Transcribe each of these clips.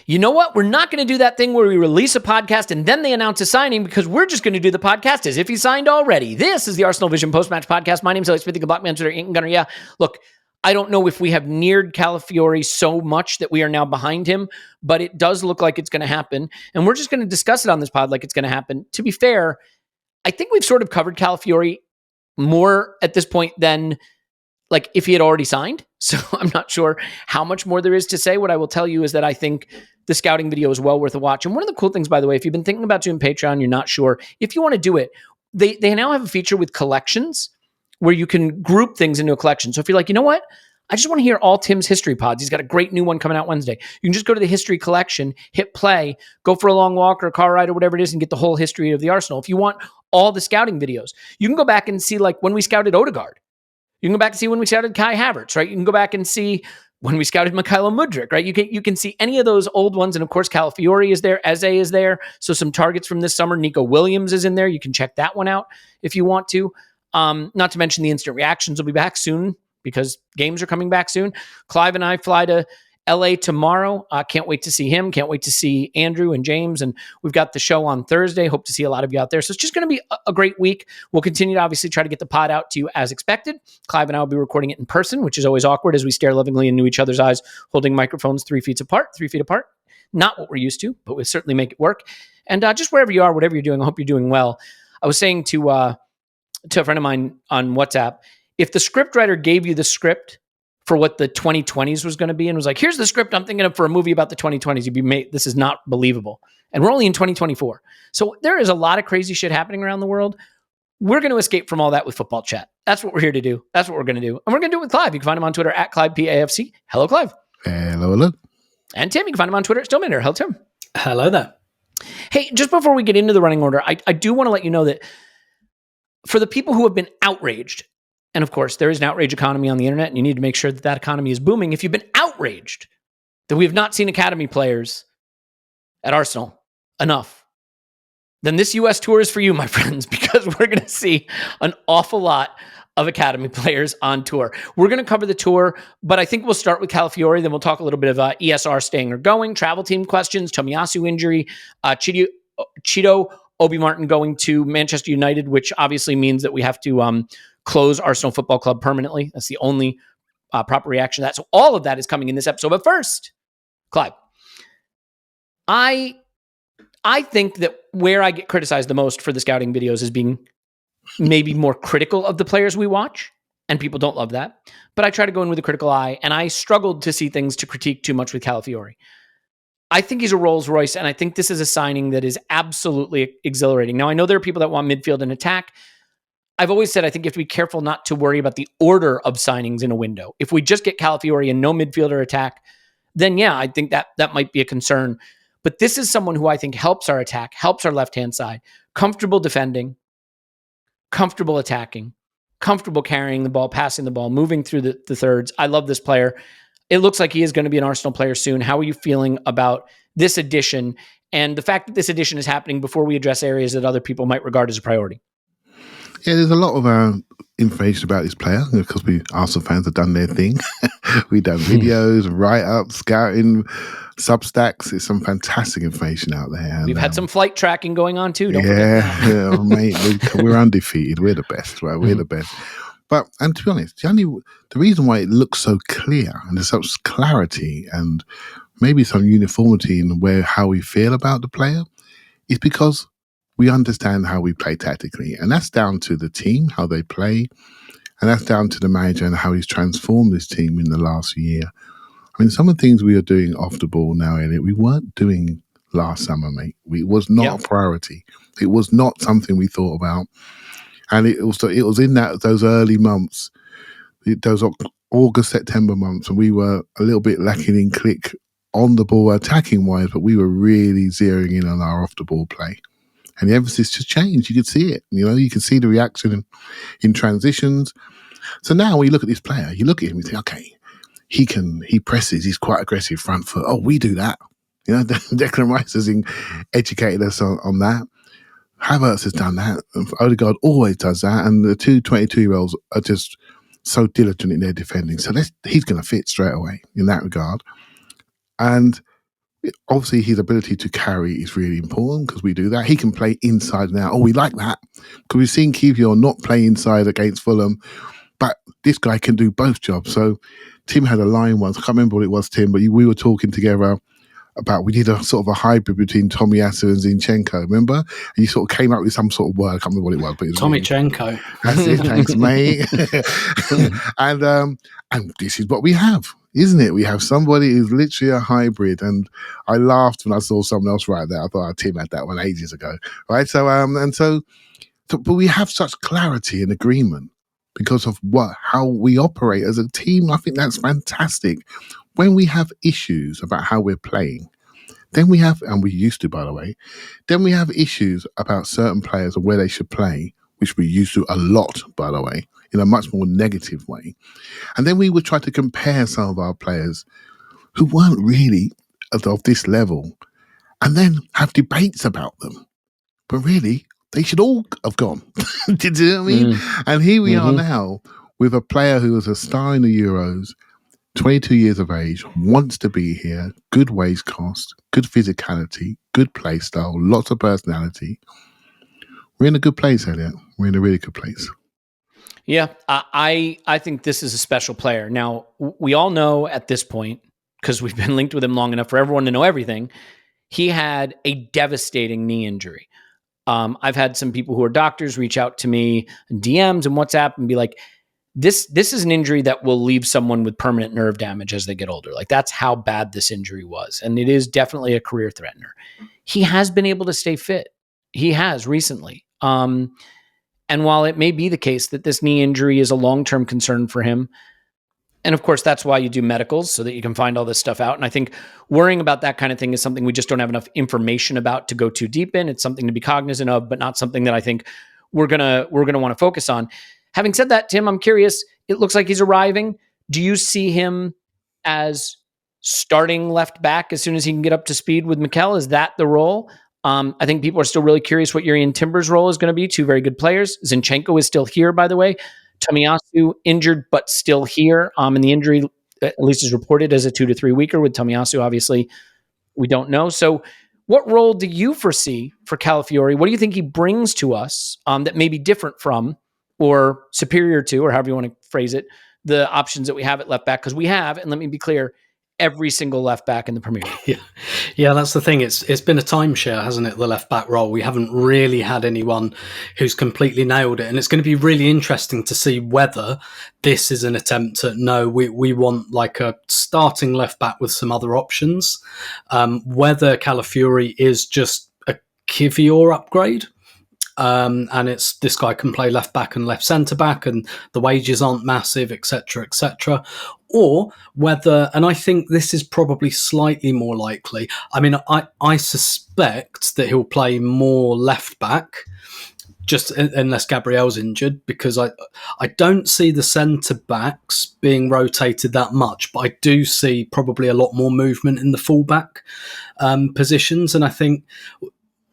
You know what? We're not going to do that thing where we release a podcast and then they announce a signing, because we're just going to do the podcast as if he signed already. This is the Arsenal Vision Post-Match Podcast. My name is Elliot Smith, the Black Man, Twitter, Ink Gunner. Yeah, look, I don't know if we have neared Calafiori so much that we are now behind him, but it does look like it's going to happen. And we're just going to discuss it on this pod like it's going to happen. To be fair, I think we've sort of covered Calafiori more at this point than like if he had already signed. So I'm not sure how much more there is to say. What I will tell you is that I think the scouting video is well worth a watch. And one of the cool things, by the way, if you've been thinking about doing Patreon, you're not sure, if you want to do it, they now have a feature with collections where you can group things into a collection. So if you're like, you know what? I just want to hear all Tim's history pods. He's got a great new one coming out Wednesday. You can just go to the history collection, hit play, go for a long walk or a car ride or whatever it is and get the whole history of the Arsenal. If you want all the scouting videos, you can go back and see like when we scouted Odegaard. You can go back and see when we scouted Kai Havertz, right? You can go back and see when we scouted Mykhailo Mudryk, right? You can see any of those old ones. And of course, Calafiori is there. Eze is there. So some targets from this summer. Nico Williams is in there. You can check that one out if you want to. Not to mention the instant reactions will be back soon because games are coming back soon. Clive and I fly to LA tomorrow. Can't wait to see him. Can't wait to see Andrew and James. And we've got the show on Thursday. Hope to see a lot of you out there. So it's just going to be a great week. We'll continue to obviously try to get the pod out to you as expected. Clive and I will be recording it in person, which is always awkward as we stare lovingly into each other's eyes, holding microphones 3 feet apart. Not what we're used to, but we'll certainly make it work. And just wherever you are, whatever you're doing, I hope you're doing well. I was saying to a friend of mine on WhatsApp, if the scriptwriter gave you the script for what the 2020s was going to be and was like, here's the script I'm thinking of for a movie about the 2020s, you'd be made, this is not believable. And we're only in 2024. So there is a lot of crazy shit happening around the world. We're going to escape from all that with football chat. That's what we're here to do. That's what we're going to do. And we're going to do it with Clive. You can find him on Twitter at ClivePAFC. Hello, Clive. Hello. And Tim, you can find him on Twitter at Stillmaner. Hello, Tim. Hello there. Hey, just before we get into the running order, I do want to let you know that for the people who have been outraged, and of course, there is an outrage economy on the internet, and you need to make sure that that economy is booming. If you've been outraged that we have not seen academy players at Arsenal enough, then this U.S. tour is for you, my friends, because we're going to see an awful lot of academy players on tour. We're going to cover the tour, but I think we'll start with Calafiori, then we'll talk a little bit of ESR staying or going, travel team questions, Tomiyasu injury, Cheeto Obi Martin going to Manchester United, which obviously means that we have to close Arsenal Football Club permanently. That's the only proper reaction to that. So all of that is coming in this episode. But first, Clive, I think that where I get criticized the most for the scouting videos is being maybe more critical of the players we watch, and people don't love that. But I try to go in with a critical eye, and I struggled to see things to critique too much with Calafiori. I think he's a Rolls Royce, and I think this is a signing that is absolutely exhilarating. Now, I know there are people that want midfield and attack. I've always said I think you have to be careful not to worry about the order of signings in a window. If we just get Calafiori and no midfield or attack, then yeah, I think that might be a concern. But this is someone who I think helps our attack, helps our left-hand side, comfortable defending, comfortable attacking, comfortable carrying the ball, passing the ball, moving through the thirds. I love this player. It looks like he is going to be an Arsenal player soon. How are you feeling about this addition and the fact that this addition is happening before we address areas that other people might regard as a priority? Yeah, there's a lot of information about this player because we Arsenal fans have done their thing. We've done videos, write-ups, scouting, Substacks. There's some fantastic information out there. And, we've had some flight tracking going on too. Don't yeah, mate, we're undefeated. We're the best, right? We're the best. But, and to be honest, the reason why it looks so clear and there's such clarity and maybe some uniformity in how we feel about the player is because we understand how we play tactically. And that's down to the team, how they play. And that's down to the manager and how he's transformed this team in the last year. I mean, some of the things we are doing off the ball now, Elliot, we weren't doing last summer, mate. It was not a priority. It was not something we thought about. And it was in those early months, those August, September months, and we were a little bit lacking in click on the ball attacking wise, but we were really zeroing in on our off the ball play. And the emphasis just changed. You could see it. You could see the reaction in transitions. So now when you look at this player, you look at him and think, okay, he presses, he's quite aggressive front foot. Oh, we do that. Declan Rice has educated us on that. Havertz has done that. Odegaard always does that. And the two 22-year-olds are just so diligent in their defending. So he's going to fit straight away in that regard. And Obviously, his ability to carry is really important because we do that. He can play inside now. Oh, we like that because we've seen Kivior not play inside against Fulham, but this guy can do both jobs. So Tim had a line once. I can't remember what it was, Tim, but we were talking together about we did a sort of a hybrid between Tomiyasu and Zinchenko, remember? And you sort of came up with some sort of word. I can't remember what it was. But it was Tomichenko. That's it. Thanks, mate. And this is what we have, isn't it? We have somebody who's literally a hybrid. And I laughed when I saw someone else write that. I thought, Tim had that one ages ago, right? So, but we have such clarity and agreement because of how we operate as a team. I think that's fantastic. When we have issues about how we're playing, then we have, and we used to, by the way, then we have issues about certain players and where they should play, which we used to a lot, by the way, in a much more negative way. And then we would try to compare some of our players who weren't really of this level and then have debates about them. But really, they should all have gone. Did you know what I mean? And here we are now with a player who was a star in the Euros, 22 years of age, wants to be here, good wage cost, good physicality, good play style, lots of personality. We're in a good place, Elliot. We're in a really good place. Yeah, I think this is a special player. Now, we all know at this point, because we've been linked with him long enough for everyone to know everything, he had a devastating knee injury. I've had some people who are doctors reach out to me in DMs and WhatsApp and be like, this is an injury that will leave someone with permanent nerve damage as they get older. Like, that's how bad this injury was. And it is definitely a career threatener. He has been able to stay fit. He has recently. And while it may be the case that this knee injury is a long-term concern for him, and of course, that's why you do medicals, so that you can find all this stuff out. And I think worrying about that kind of thing is something we just don't have enough information about to go too deep in. It's something to be cognizant of, but not something that I think we're gonna want to focus on. Having said that, Tim, I'm curious. It looks like he's arriving. Do you see him as starting left back as soon as he can get up to speed with Mikel? Is that the role? I think people are still really curious what Urian Timber's role is going to be. Two very good players. Zinchenko is still here, by the way. Tomiyasu injured, but still here. And the injury, at least, is reported as a 2 to 3 weeker. With Tomiyasu, obviously, we don't know. So what role do you foresee for Calafiori? What do you think he brings to us that may be different from or superior to, or however you want to phrase it, the options that we have at left back? Because we have, and let me be clear, every single left back in the Premier League. Yeah, that's the thing. It's been a timeshare, hasn't it? The left back role. We haven't really had anyone who's completely nailed it, and it's going to be really interesting to see whether this is an attempt at we want like a starting left back with some other options. Whether Calafiori is just a Kivior upgrade. And it's this guy can play left back and left centre back, and the wages aren't massive, etc., etc. Or whether, and I think this is probably slightly more likely. I mean, I suspect that he'll play more left back, just unless Gabriel's injured, because I don't see the centre backs being rotated that much, but I do see probably a lot more movement in the fullback positions, and I think.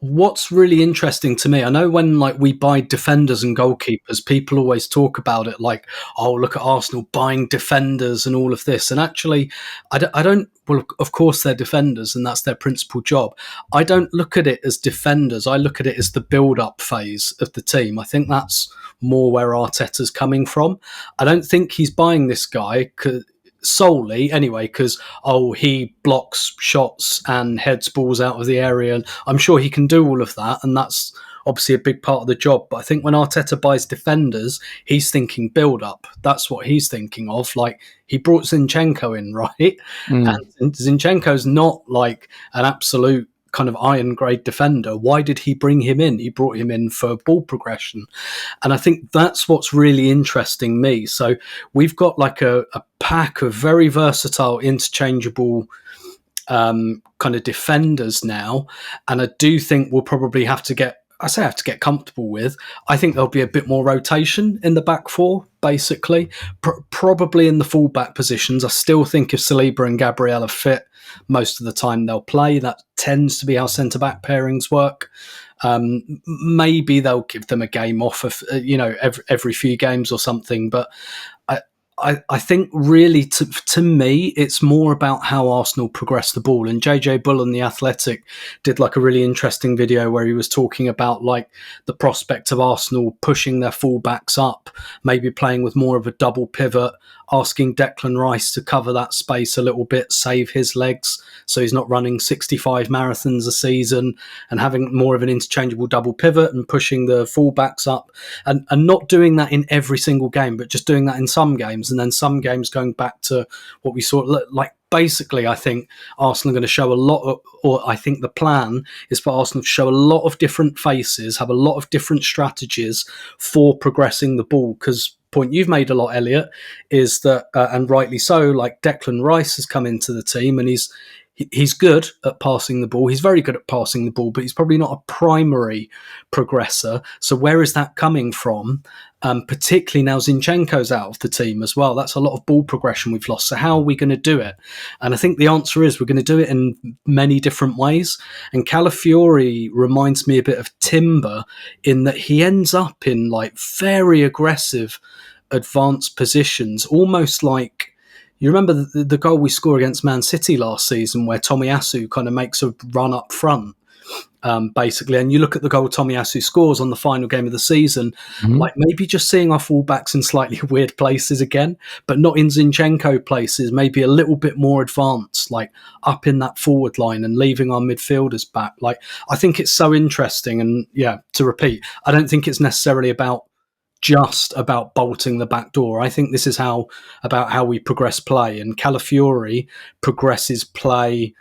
What's really interesting to me, I know when we buy defenders and goalkeepers, people always talk about it like, oh, look at Arsenal buying defenders and all of this. And actually, I don't, well, of course they're defenders and that's their principal job. I don't look at it as defenders. I look at it as the build-up phase of the team. I think that's more where Arteta's coming from. I don't think he's buying this guy solely anyway because he blocks shots and heads balls out of the area, and I'm sure he can do all of that, and that's obviously a big part of the job. But I think when Arteta buys defenders, he's thinking build up. That's what he's thinking of. Like, he brought Zinchenko in, right? And Zinchenko's not like an absolute kind of iron grade defender. Why did he bring him in? He brought him in for ball progression. And I think that's what's really interesting me. So we've got like a pack of very versatile, interchangeable kind of defenders now. And I do think we'll probably have to get comfortable with. I think there'll be a bit more rotation in the back four, basically. Probably in the full-back positions. I still think if Saliba and Gabriel are fit, most of the time they'll play. That tends to be how centre-back pairings work. Maybe they'll give them a game off of, every few games or something. But I think really to me, it's more about how Arsenal progress the ball. And JJ Bull on The Athletic did like a really interesting video where he was talking about like the prospect of Arsenal pushing their fullbacks up, maybe playing with more of a double pivot, asking Declan Rice to cover that space a little bit, save his legs so he's not running 65 marathons a season, and having more of an interchangeable double pivot and pushing the fullbacks up, and not doing that in every single game, but just doing that in some games, and then some games going back to what we saw. Like basically, I think Arsenal are going to show a lot of, or I think the plan is for Arsenal to show a lot of different faces, have a lot of different strategies for progressing the ball. Because point you've made a lot, Elliot, is that, and rightly so, like Declan Rice has come into the team and he's good at passing the ball. He's very good at passing the ball, but he's probably not a primary progressor. So where is that coming from? Particularly now Zinchenko's out of the team as well. That's a lot of ball progression we've lost. So how are we going to do it? And I think the answer is we're going to do it in many different ways. And Calafiori reminds me a bit of Timber in that he ends up in like very aggressive advanced positions, almost like, you remember the goal we scored against Man City last season where Tomiyasu kind of makes a run up front, basically. And you look at the goal Tomiyasu scores on the final game of the season, like maybe just seeing our fullbacks in slightly weird places again, but not in Zinchenko places, maybe a little bit more advanced, like up in that forward line and leaving our midfielders back. Like, I think it's so interesting. And yeah, to repeat, I don't think it's necessarily just about bolting the back door. I think this is about how we progress play, and Calafiori progresses play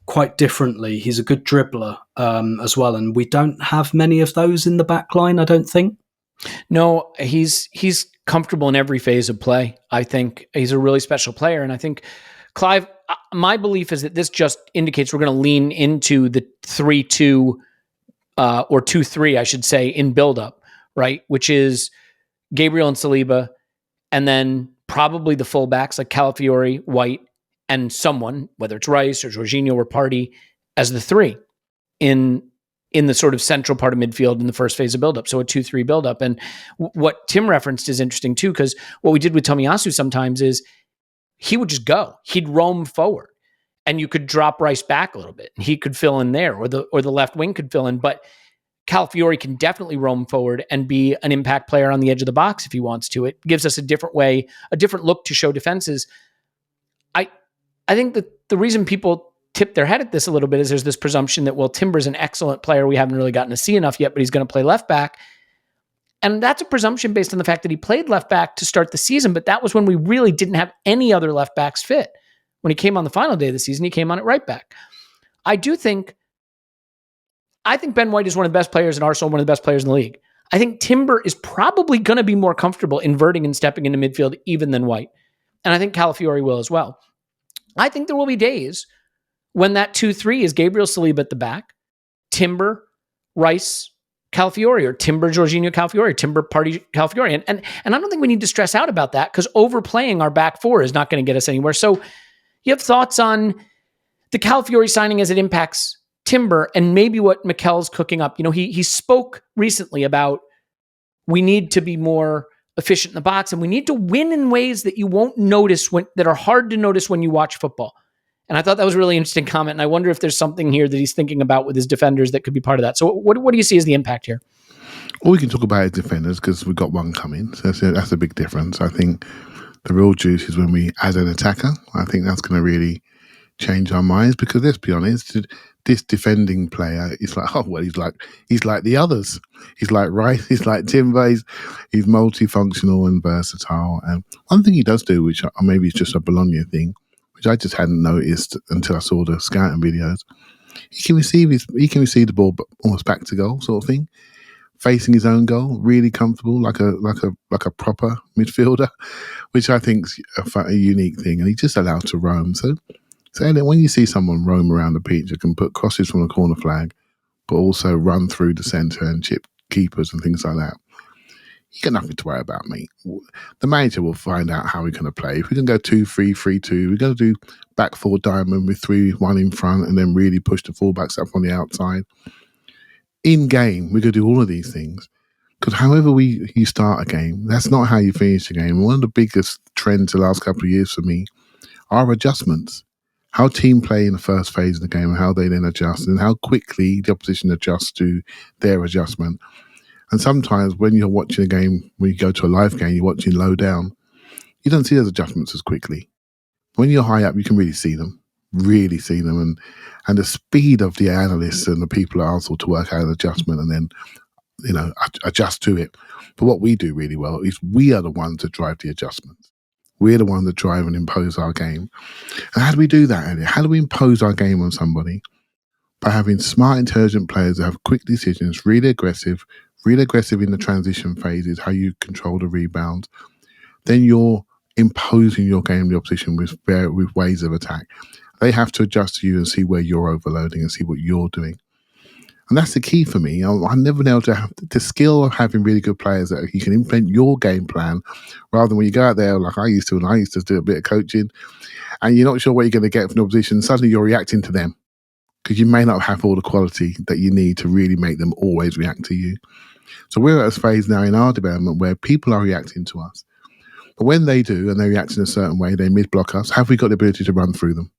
quite differently. He's a good dribbler as well, and we don't have many of those in the back line, I don't think. No, he's comfortable in every phase of play. I think he's a really special player, and I think Clive, my belief is that this just indicates we're going to lean into the 3-2 or 2-3, I should say, in build-up, right? Which is Gabriel and Saliba, and then probably the fullbacks like Calafiori, White, and someone, whether it's Rice or Jorginho or Partey, as the three in the sort of central part of midfield in the first phase of buildup. So a 2-3 buildup. And what Tim referenced is interesting too, because what we did with Tomiyasu sometimes is he would just go. He'd roam forward, and you could drop Rice back a little bit, and he could fill in there, or the left wing could fill in. But Calafiori can definitely roam forward and be an impact player on the edge of the box if he wants to. It gives us a different way, a different look to show defenses. I think that the reason people tip their head at this a little bit is there's this presumption that, well, Timber's an excellent player. We haven't really gotten to see enough yet, but he's going to play left back. And that's a presumption based on the fact that he played left back to start the season, but that was when we really didn't have any other left backs fit. When he came on the final day of the season, he came on at right back. I think Ben White is one of the best players in Arsenal, one of the best players in the league. I think Timber is probably going to be more comfortable inverting and stepping into midfield even than White. And I think Calafiori will as well. I think there will be days when that 2-3 is Gabriel Saliba at the back, Timber, Rice, Calafiori, or Timber, Jorginho, Calafiori, Timber, Partey, Calafiori. And I don't think we need to stress out about that, because overplaying our back four is not going to get us anywhere. So you have thoughts on the Calafiori signing as it impacts Timber and maybe what Mikel's cooking up? You know, he spoke recently about we need to be more efficient in the box, and we need to win in ways that you won't notice, that are hard to notice when you watch football. And I thought that was a really interesting comment. And I wonder if there's something here that he's thinking about with his defenders that could be part of that. So what do you see as the impact here? All we can talk about is defenders, because we've got one coming. So that's a big difference. I think the real juice is when we add an attacker. I think that's going to really change our minds, because let's be honest, this defending player is like, oh, well, he's like the others. He's like Rice, he's like Timber, he's multifunctional and versatile. And one thing he does do, which maybe it's just a Bologna thing, which I just hadn't noticed until I saw the scouting videos, he can receive the ball almost back to goal sort of thing, facing his own goal, really comfortable, like a proper midfielder, which I think's a unique thing. And he's just allowed to roam. So Elliot, when you see someone roam around the pitch, that can put crosses from a corner flag, but also run through the centre and chip keepers and things like that, you got nothing to worry about, mate. The manager will find out how we're going to play. If we can go 2-3, 3-2, we're going to do back four diamond with 3-1 in front, and then really push the fullbacks up on the outside. In game, we're going to do all of these things. Because however you start a game, that's not how you finish a game. One of the biggest trends the last couple of years for me are adjustments. How team play in the first phase of the game and how they then adjust and how quickly the opposition adjusts to their adjustment. And sometimes when you're watching a game, when you go to a live game, you're watching low down, you don't see those adjustments as quickly. When you're high up, you can really see them. And the speed of the analysts and the people at Arsenal to work out an adjustment and then adjust to it. But what we do really well is we are the ones that drive the adjustments. We're the ones that drive and impose our game. And how do we do that, Elliot? How do we impose our game on somebody? By having smart, intelligent players that have quick decisions, really aggressive in the transition phases, how you control the rebound. Then you're imposing your game to the opposition with ways of attack. They have to adjust to you and see where you're overloading and see what you're doing. And that's the key for me. I never know to have the skill of having really good players that you can implement your game plan rather than when you go out there like I used to do a bit of coaching and you're not sure what you're going to get from the opposition. Suddenly you're reacting to them because you may not have all the quality that you need to really make them always react to you. So we're at a phase now in our development where people are reacting to us. But when they do and they react in a certain way, they mid-block us, have we got the ability to run through them?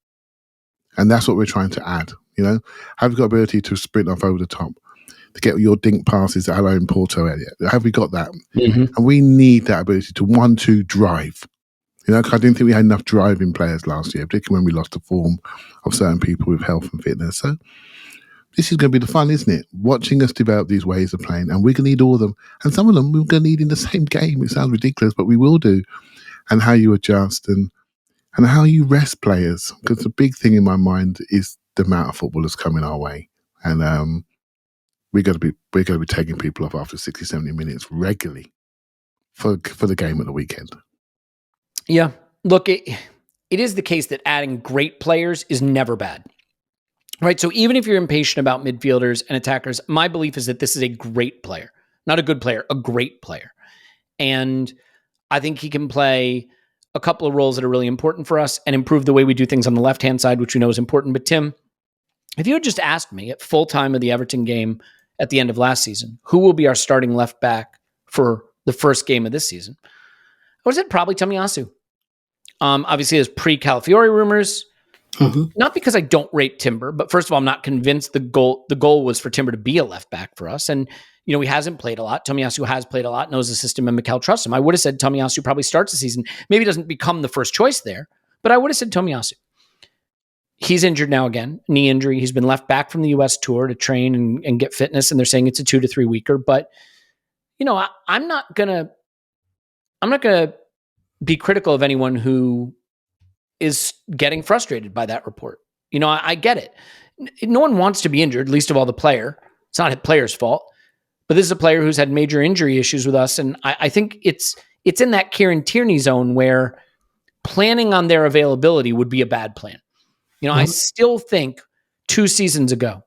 And that's what we're trying to add. Have we got the ability to sprint off over the top, to get your dink passes at our own Porto Elliot? Have we got that? Mm-hmm. And we need that ability to 1-2 drive. Because I didn't think we had enough driving players last year, particularly when we lost the form of certain people with health and fitness. So this is going to be the fun, isn't it? Watching us develop these ways of playing, and we're going to need all of them. And some of them we're going to need in the same game. It sounds ridiculous, but we will do. And how you adjust and how you rest players. Because the big thing in my mind is the amount of footballers coming our way. And we're going to be taking people off after 60, 70 minutes regularly for the game at the weekend. Yeah. Look, it is the case that adding great players is never bad. Right? So even if you're impatient about midfielders and attackers, my belief is that this is a great player. Not a good player, a great player. And I think he can play a couple of roles that are really important for us and improve the way we do things on the left-hand side, which we know is important. But Tim, if you had just asked me at full time of the Everton game at the end of last season, who will be our starting left back for the first game of this season, I would have said probably Tomiyasu. Obviously, there's pre-Calafiori rumors. Mm-hmm. Not because I don't rate Timber, but first of all, I'm not convinced the goal was for Timber to be a left back for us. And, he hasn't played a lot. Tomiyasu has played a lot, knows the system, and Mikel trusts him. I would have said Tomiyasu probably starts the season. Maybe doesn't become the first choice there, but I would have said Tomiyasu. He's injured now again, knee injury. He's been left back from the U.S. tour to train and get fitness, and they're saying it's a 2 to 3 weeker. But, I'm not gonna be critical of anyone who is getting frustrated by that report. I get it. No one wants to be injured, least of all the player. It's not a player's fault. But this is a player who's had major injury issues with us. And I think it's in that Kieran Tierney zone where planning on their availability would be a bad plan. Mm-hmm. I still think 2 seasons ago,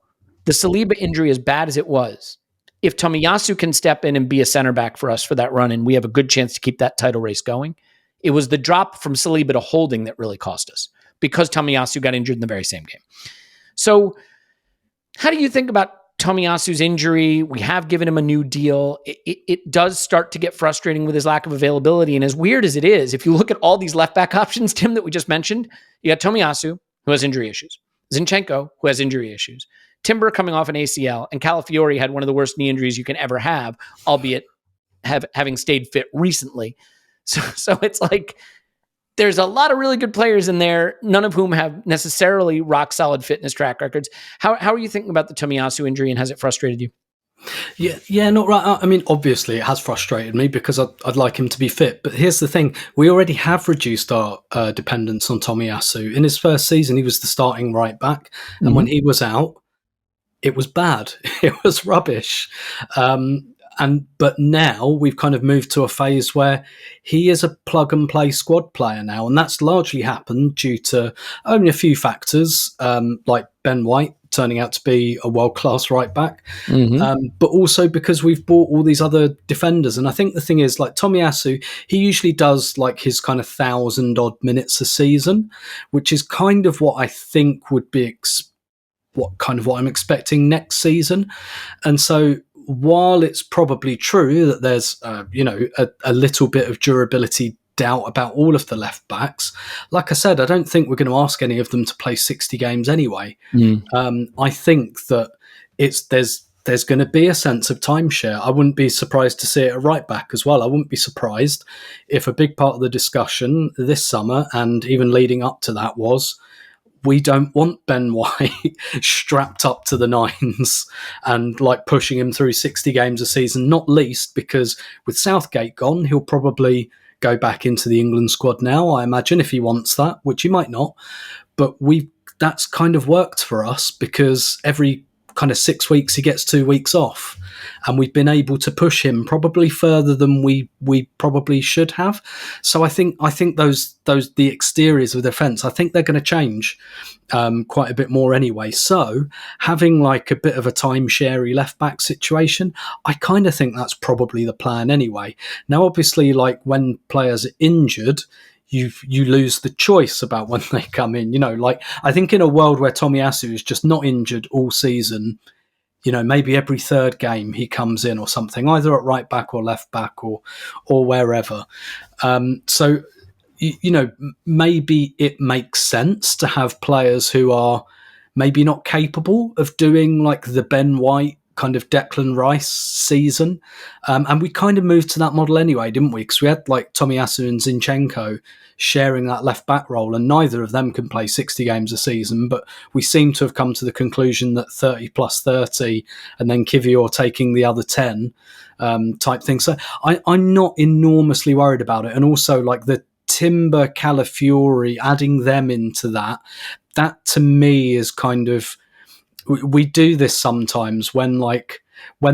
the Saliba injury, as bad as it was, if Tomiyasu can step in and be a center back for us for that run, and we have a good chance to keep that title race going, it was the drop from Saliba to Holding that really cost us because Tomiyasu got injured in the very same game. So how do you think about Tomiyasu's injury? We have given him a new deal. It does start to get frustrating with his lack of availability. And as weird as it is, if you look at all these left back options, Tim, that we just mentioned, you got Tomiyasu, who has injury issues, Zinchenko, who has injury issues, Timber coming off an ACL, and Calafiori had one of the worst knee injuries you can ever have, albeit having stayed fit recently. So it's like there's a lot of really good players in there, none of whom have necessarily rock solid fitness track records. How are you thinking about the Tomiyasu injury, and has it frustrated you? Yeah, not right. I mean, obviously it has frustrated me because I'd like him to be fit. But here's the thing. We already have reduced our dependence on Tomiyasu. In his first season, he was the starting right back. And when he was out, it was bad. It was rubbish. But now we've kind of moved to a phase where he is a plug and play squad player now, and that's largely happened due to only a few factors, like Ben White turning out to be a world-class right back, but also because we've bought all these other defenders. And I think the thing is, like Tomiyasu, he usually does like his kind of 1,000-odd minutes a season, which is kind of what I think would be what I'm expecting next season. And so while it's probably true that there's, a little bit of durability doubt about all of the left backs, like I said, I don't think we're going to ask any of them to play 60 games anyway. I think that there's going to be a sense of timeshare. I wouldn't be surprised to see it at right back as well. I wouldn't be surprised if a big part of the discussion this summer and even leading up to that was, we don't want Ben White strapped up to the nines and like pushing him through 60 games a season, not least because with Southgate gone, he'll probably go back into the England squad now, I imagine, if he wants that, which he might not. But that's kind of worked for us because every kind of 6 weeks he gets 2 weeks off, and we've been able to push him probably further than we probably should have. So I think those the exteriors of the defence, I think they're going to change quite a bit more anyway. So having like a bit of a timeshare left back situation, I kind of think that's probably the plan anyway. Now, obviously, like when players are injured, you lose the choice about when they come in. Like I think in a world where Tomiyasu is just not injured all season, maybe every third game he comes in or something, either at right back or left back or wherever. So maybe it makes sense to have players who are maybe not capable of doing like the Ben White kind of Declan Rice season. And we kind of moved to that model anyway, didn't we? Because we had like Tomiyasu and Zinchenko sharing that left back role, and neither of them can play 60 games a season, but we seem to have come to the conclusion that 30 plus 30 and then Kivior taking the other 10 type thing. So I'm not enormously worried about it. And also like the Timber, Calafiori, adding them into that to me is kind of, we do this sometimes when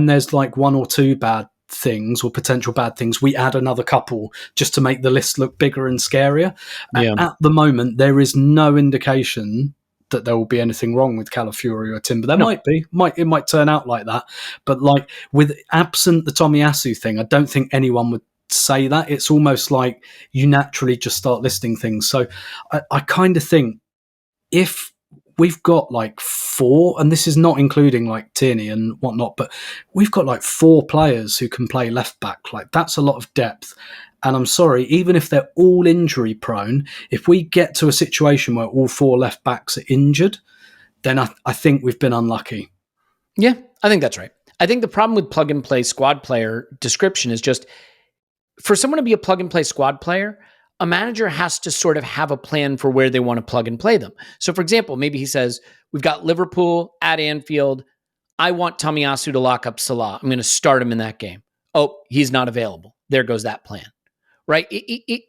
there's like one or two bad things or potential bad things, we add another couple just to make the list look bigger and scarier. Yeah. At the moment, there is no indication that there will be anything wrong with Calafiori or Timber. There might be. It might turn out like that. But like with absent the Tomiyasu thing, I don't think anyone would say that. It's almost like you naturally just start listing things. So I kind of think if we've got like 4, and this is not including like Tierney and whatnot, but we've got like 4 players who can play left back. Like that's a lot of depth. And I'm sorry, even if they're all injury prone, if we get to a situation where all 4 left backs are injured, then I think we've been unlucky. Yeah, I think that's right. I think the problem with plug and play squad player description is just for someone to be a plug and play squad player, a manager has to sort of have a plan for where they want to plug and play them. So for example, maybe he says, we've got Liverpool at Anfield. I want Tomiyasu to lock up Salah. I'm going to start him in that game. Oh, he's not available. There goes that plan, right?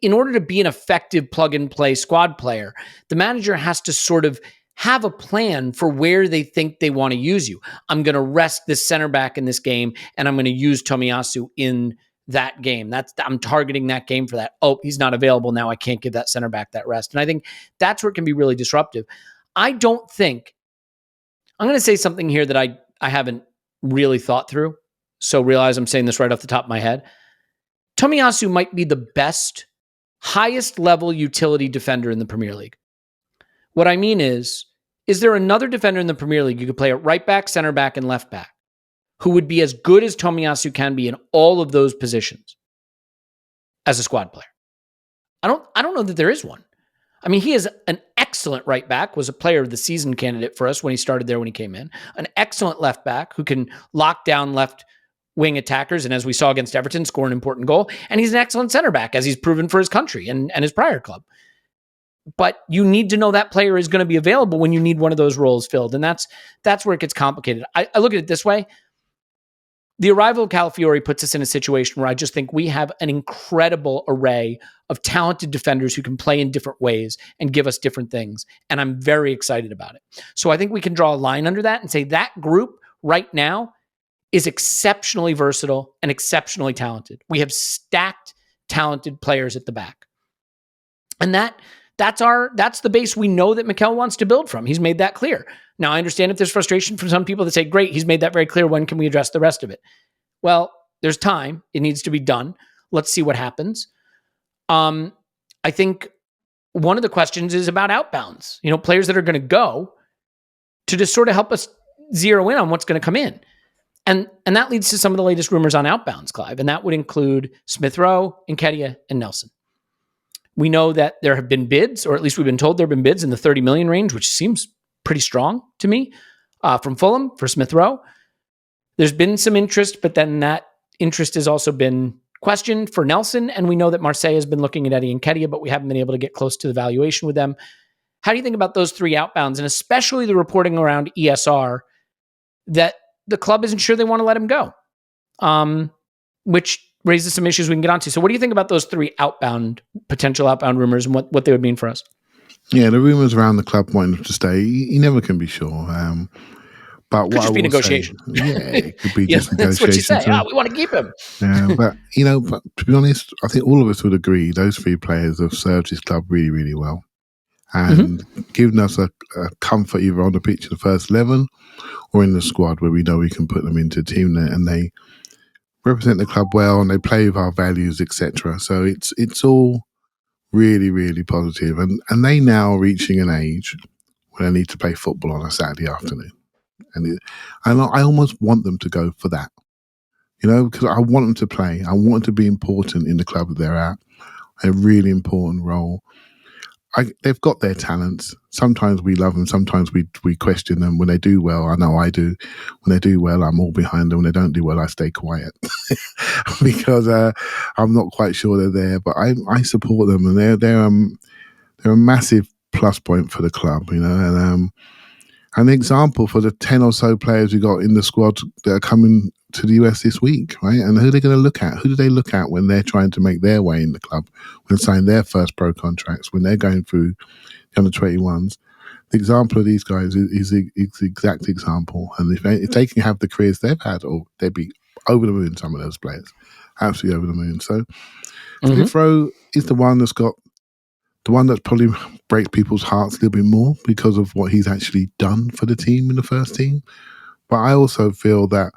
In order to be an effective plug and play squad player, the manager has to sort of have a plan for where they think they want to use you. I'm going to rest this center back in this game, and I'm going to use Tomiyasu in that game. I'm targeting that game for that. Oh, he's not available now. I can't give that center back that rest. And I think that's where it can be really disruptive. I don't think, I'm going to say something here that I haven't really thought through. So realize I'm saying this right off the top of my head. Tomiyasu might be the best, highest level utility defender in the Premier League. What I mean is there another defender in the Premier League you could play at right back, center back, and left back who would be as good as Tomiyasu can be in all of those positions as a squad player? I don't know that there is one. I mean, he is an excellent right back, was a player of the season candidate for us when he started there when he came in. An excellent left back who can lock down left wing attackers, and as we saw against Everton, score an important goal. And he's an excellent center back, as he's proven for his country and his prior club. But you need to know that player is going to be available when you need one of those roles filled. And that's where it gets complicated. I look at it this way. The arrival of Calafiori puts us in a situation where I just think we have an incredible array of talented defenders who can play in different ways and give us different things. And I'm very excited about it. So I think we can draw a line under that and say that group right now is exceptionally versatile and exceptionally talented. We have stacked, talented players at the back. And that's the base we know that Mikel wants to build from. He's made that clear. Now, I understand if there's frustration from some people that say, great, he's made that very clear. When can we address the rest of it? Well, there's time. It needs to be done. Let's see what happens. I think one of the questions is about outbounds, players that are going to go to just sort of help us zero in on what's going to come in. And that leads to some of the latest rumors on outbounds, Clive, and that would include Smith Rowe, Nketiah, and Nelson. We know that there have been bids, or at least we've been told there have been bids in the 30 million range, which seems pretty strong to me, from Fulham for Smith Rowe. There's been some interest, but then that interest has also been questioned for Nelson, and we know that Marseille has been looking at Eddie Nketiah, but we haven't been able to get close to the valuation with them. How do you think about those three outbounds, and especially the reporting around ESR that the club isn't sure they want to let him go, which raises some issues we can get onto. So what do you think about those three potential outbound rumors and what they would mean for us? Yeah, the rumors around the club wanting him to stay, you never can be sure. But could just be negotiation. It could be just negotiation. That's what you say. We want to keep him. But to be honest, I think all of us would agree those three players have served this club really, really well. And given us a comfort either on the pitch in the first 11 or in the squad where we know we can put them into a team there and they represent the club well and they play with our values, etc. So it's all really, really positive. And they now are reaching an age where they need to play football on a Saturday afternoon. And I almost want them to go for that, because I want them to play. I want them to be important in the club that they're at, a really important role. They've got their talents. Sometimes we love them. Sometimes we question them. When they do well, I know I do. When they do well, I'm all behind them. When they don't do well, I stay quiet because I'm not quite sure they're there. But I support them, and they're a massive plus point for the club, and an example for the 10 or so players we got in the squad that are coming to the US this week, right? And who are they going to look at? Who do they look at when they're trying to make their way in the club, when signing their first pro contracts, when they're going through the under 21s? The example of these guys is the exact example. And if they can have the careers they've had, or they'd be over the moon, some of those players. Absolutely over the moon. So Smith Rowe is the one that's probably breaks people's hearts a little bit more because of what he's actually done for the team in the first team. But I also feel that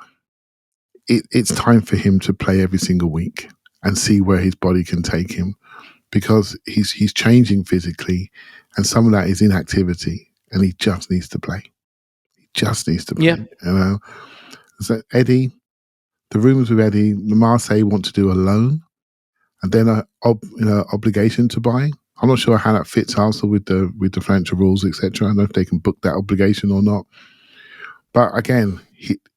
it's time for him to play every single week and see where his body can take him, because he's changing physically, and some of that is inactivity, and he just needs to play. He just needs to play. Yeah. So Eddie, the rumours with Eddie, the Marseille want to do a loan and then an obligation to buy. I'm not sure how that fits also with the financial rules, etc. I don't know if they can book that obligation or not. But again,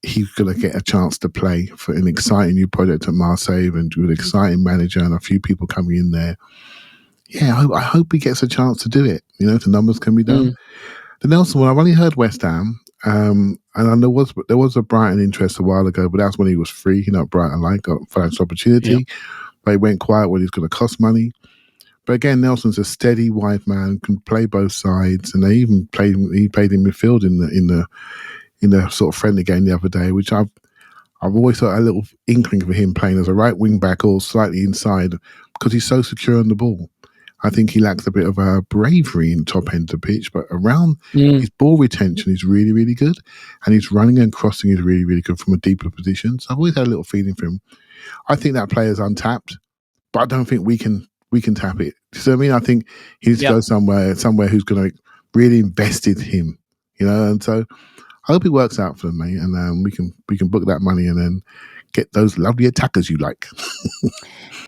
he's going to get a chance to play for an exciting new project at Marseille and with an exciting manager and a few people coming in there. Yeah, I hope he gets a chance to do it. The numbers can be done. The Nelson one, I've only heard West Ham, and there was a Brighton interest a while ago, but that's when he was free. Brighton got financial opportunity, but he went quiet when he's going to cost money. But again, Nelson's a steady wide man, can play both sides, and he played in midfield in the sort of friendly game the other day, which I've always thought a little inkling for him playing as a right wing back or slightly inside, because he's so secure on the ball. I think he lacks a bit of bravery in top end of the pitch, but around his ball retention is really, really good, and his running and crossing is really, really good from a deeper position. So I've always had a little feeling for him. I think that player's untapped, but I don't think we can tap it. So I mean, I think he needs to go somewhere who's going to really invest in him, and so I hope it works out for them, mate, and we can book that money and then get those lovely attackers you like.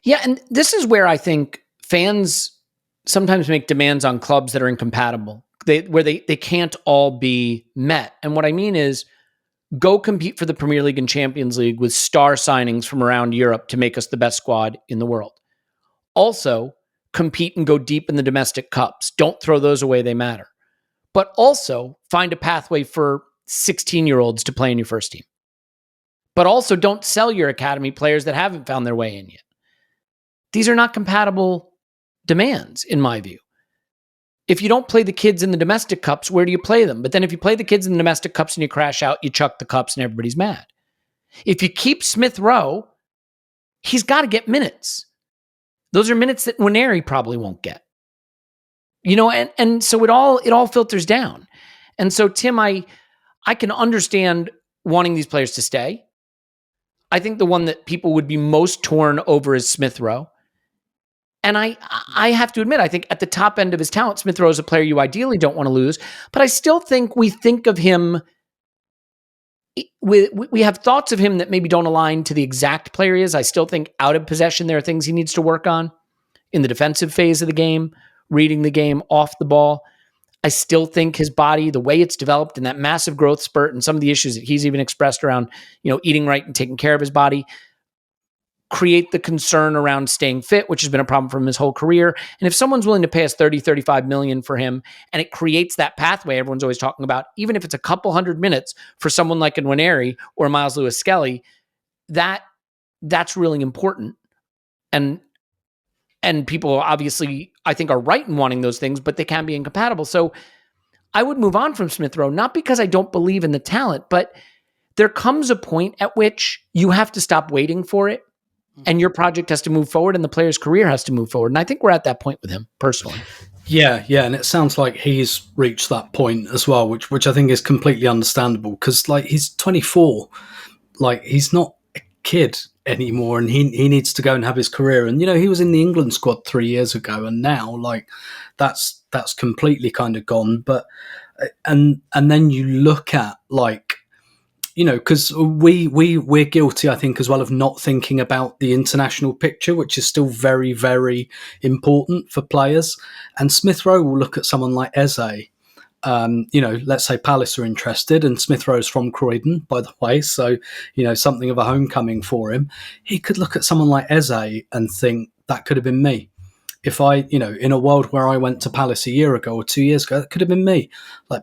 Yeah, and this is where I think fans sometimes make demands on clubs that are incompatible, where they can't all be met. And what I mean is, go compete for the Premier League and Champions League with star signings from around Europe to make us the best squad in the world. Also, compete and go deep in the domestic cups. Don't throw those away, they matter. But also, find a pathway for 16-year-olds to play in your first team. But also, don't sell your academy players that haven't found their way in yet. These are not compatible demands, in my view. If you don't play the kids in the domestic cups, where do you play them? But then if you play the kids in the domestic cups and you crash out, you chuck the cups and everybody's mad. If you keep Smith Rowe, he's got to get minutes. Those are minutes that Nwaneri probably won't get. And so it all filters down. And so, Tim, I can understand wanting these players to stay. I think the one that people would be most torn over is Smith Rowe. And I have to admit, I think at the top end of his talent, Smith Rowe is a player you ideally don't want to lose. But I still think we think of him we have thoughts of him that maybe don't align to the exact player he is. I still think out of possession, there are things he needs to work on in the defensive phase of the game, reading the game off the ball. I still think his body, the way it's developed and that massive growth spurt and some of the issues that he's even expressed around, eating right and taking care of his body, create the concern around staying fit, which has been a problem for him his whole career. And if someone's willing to pay us 30, 35 million for him, and it creates that pathway everyone's always talking about, even if it's a couple hundred minutes for someone like a Nwaneri or Miles Lewis-Skelly, that's really important. And people obviously, I think, are right in wanting those things, but they can be incompatible. So I would move on from Smith Rowe, not because I don't believe in the talent, but there comes a point at which you have to stop waiting for it. And your project has to move forward and the player's career has to move forward. And I think we're at that point with him personally. Yeah. And it sounds like he's reached that point as well, which I think is completely understandable because he's 24, he's not a kid anymore and he needs to go and have his career. And, he was in the England squad 3 years ago and now that's completely kind of gone. But, and then you look at because we're guilty, I think, as well of not thinking about the international picture, which is still very, very important for players. And Smith Rowe will look at someone like Eze. Let's say Palace are interested, and Smith Rowe's from Croydon, by the way, so something of a homecoming for him. He could look at someone like Eze and think that could have been me. If I, in a world where I went to Palace a year ago or 2 years ago, that could have been me.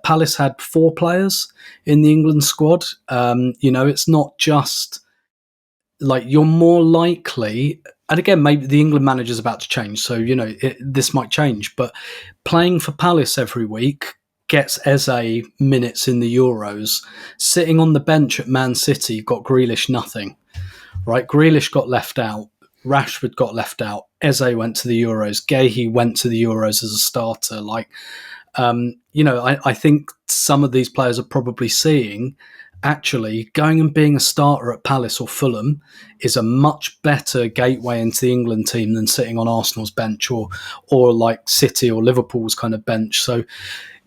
Palace had 4 players in the England squad. It's not just you're more likely, and again, maybe the England manager's about to change. So, this might change, but playing for Palace every week gets Eze minutes in the Euros. Sitting on the bench at Man City got Grealish nothing, right? Grealish got left out. Rashford got left out. Eze went to the Euros. Gahey went to the Euros as a starter. I think some of these players are probably seeing actually going and being a starter at Palace or Fulham is a much better gateway into the England team than sitting on Arsenal's bench or City or Liverpool's kind of bench. So,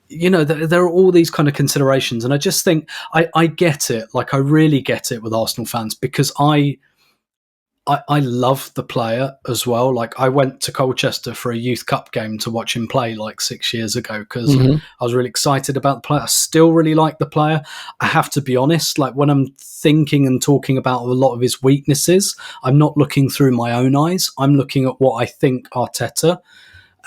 there are all these kind of considerations. And I just think I get it. I really get it with Arsenal fans because I love the player as well. I went to Colchester for a youth cup game to watch him play 6 years ago because I was really excited about the player. I still really like the player. I have to be honest, when I'm thinking and talking about a lot of his weaknesses, I'm not looking through my own eyes. I'm looking at what I think Arteta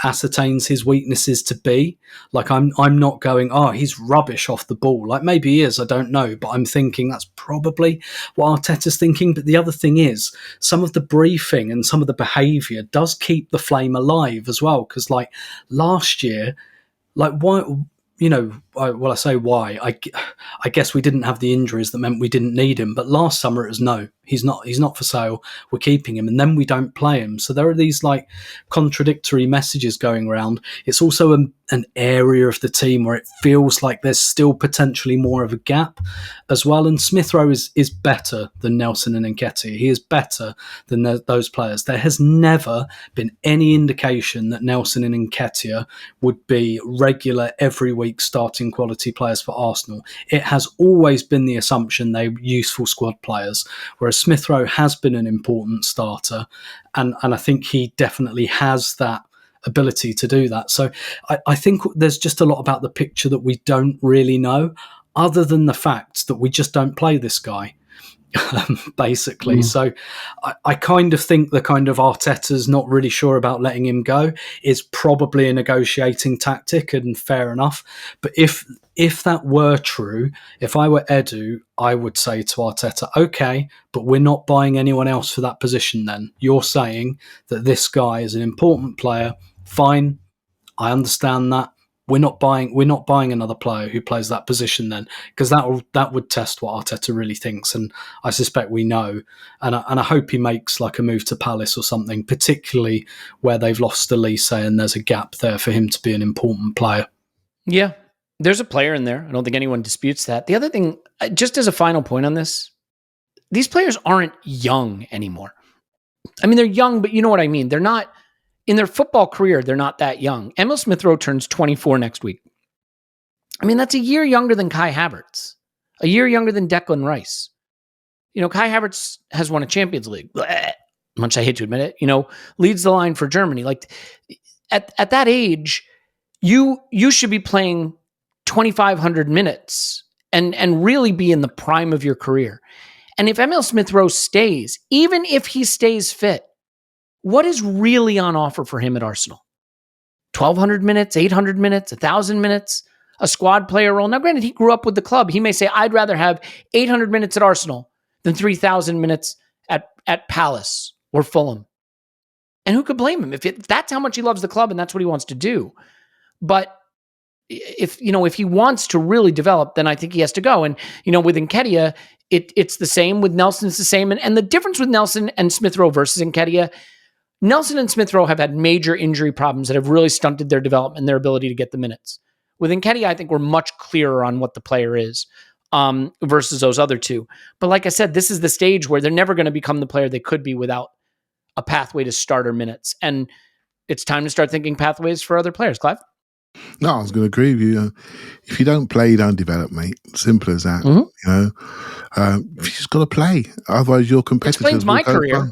ascertains his weaknesses to be. I'm not going, he's rubbish off the ball. Maybe he is, I don't know, but I'm thinking that's probably what Arteta's thinking. But the other thing is some of the briefing and some of the behaviour does keep the flame alive as well. Because last year, why? I say why. I guess we didn't have the injuries that meant we didn't need him. But last summer it was no, he's not for sale. We're keeping him, and then we don't play him. So there are these contradictory messages going around. It's also an area of the team where it feels like there's still potentially more of a gap as well. And Smith Rowe is better than Nelson and Nketiah. He is better than those players. There has never been any indication that Nelson and Nketiah would be regular every week starting quality players for Arsenal. It has always been the assumption they're useful squad players, whereas Smith Rowe has been an important starter, and I think he definitely has that ability to do that. So I think there's just a lot about the picture that we don't really know, other than the fact that we just don't play this guy. Basically. So I kind of think the kind of Arteta's not really sure about letting him go is probably a negotiating tactic, and fair enough. But if that were true, if I were Edu, I would say to Arteta, okay, but we're not buying anyone else for that position then. You're saying that this guy is an important player. Fine. I understand that. We're not buying another player who plays that position then, because that would test what Arteta really thinks, and I suspect we know. And I hope he makes a move to Palace or something, particularly where they've lost Elise and there's a gap there for him to be an important player. Yeah, there's a player in there. I don't think anyone disputes that. The other thing, just as a final point on this, these players aren't young anymore. I mean, they're young, but you know what I mean. They're not. In their football career, they're not that young. Emil Smith Rowe turns 24 next week. I mean, that's a year younger than Kai Havertz. a year younger than Declan Rice. Kai Havertz has won a Champions League. Much I hate to admit it, leads the line for Germany. Like at that age, you should be playing 2,500 minutes and really be in the prime of your career. And if Emil Smith Rowe stays, even if he stays fit, what is really on offer for him at Arsenal? 1,200 minutes, 800 minutes, 1,000 minutes, a squad player role. Now, granted, he grew up with the club. He may say, I'd rather have 800 minutes at Arsenal than 3,000 minutes at Palace or Fulham. And who could blame him if that's how much he loves the club and that's what he wants to do? But if he wants to really develop, then I think he has to go. And, with Nketiah, it's the same. With Nelson, it's the same. And the difference with Nelson and Smith Rowe versus Nketiah, Nelson and Smith Rowe have had major injury problems that have really stunted their development and their ability to get the minutes. With Nketiah, I think we're much clearer on what the player is versus those other two. But like I said, this is the stage where they're never going to become the player they could be without a pathway to starter minutes. And it's time to start thinking pathways for other players. Clive? No, I was going to agree with you. If you don't play, you don't develop, mate. Simple as that. You just got to play. Otherwise, your competitors explains my will go career.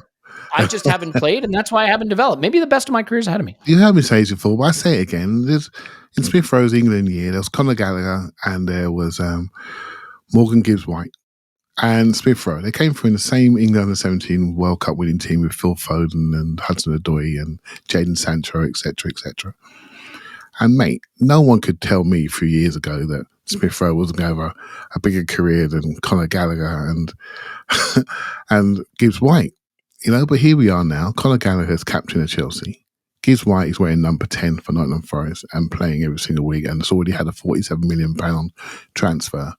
I just haven't played, and that's why I haven't developed. Maybe the best of my career is ahead of me. You heard me say it before, but I say it again. In Smith Rowe's England year, there was Conor Gallagher and there was Morgan Gibbs-White and Smith Rowe. They came through in the same England under-17 World Cup winning team with Phil Foden and Hudson-Odoi and Jadon Sancho, etc., etc. And mate, no one could tell me a few years ago that Smith Rowe wasn't going to have a bigger career than Conor Gallagher and and Gibbs-White. But here we are now. Conor Gallagher is captain of Chelsea. Gibbs-White is wearing number 10 for Nottingham Forest and playing every single week, and it's already had a £47 million transfer.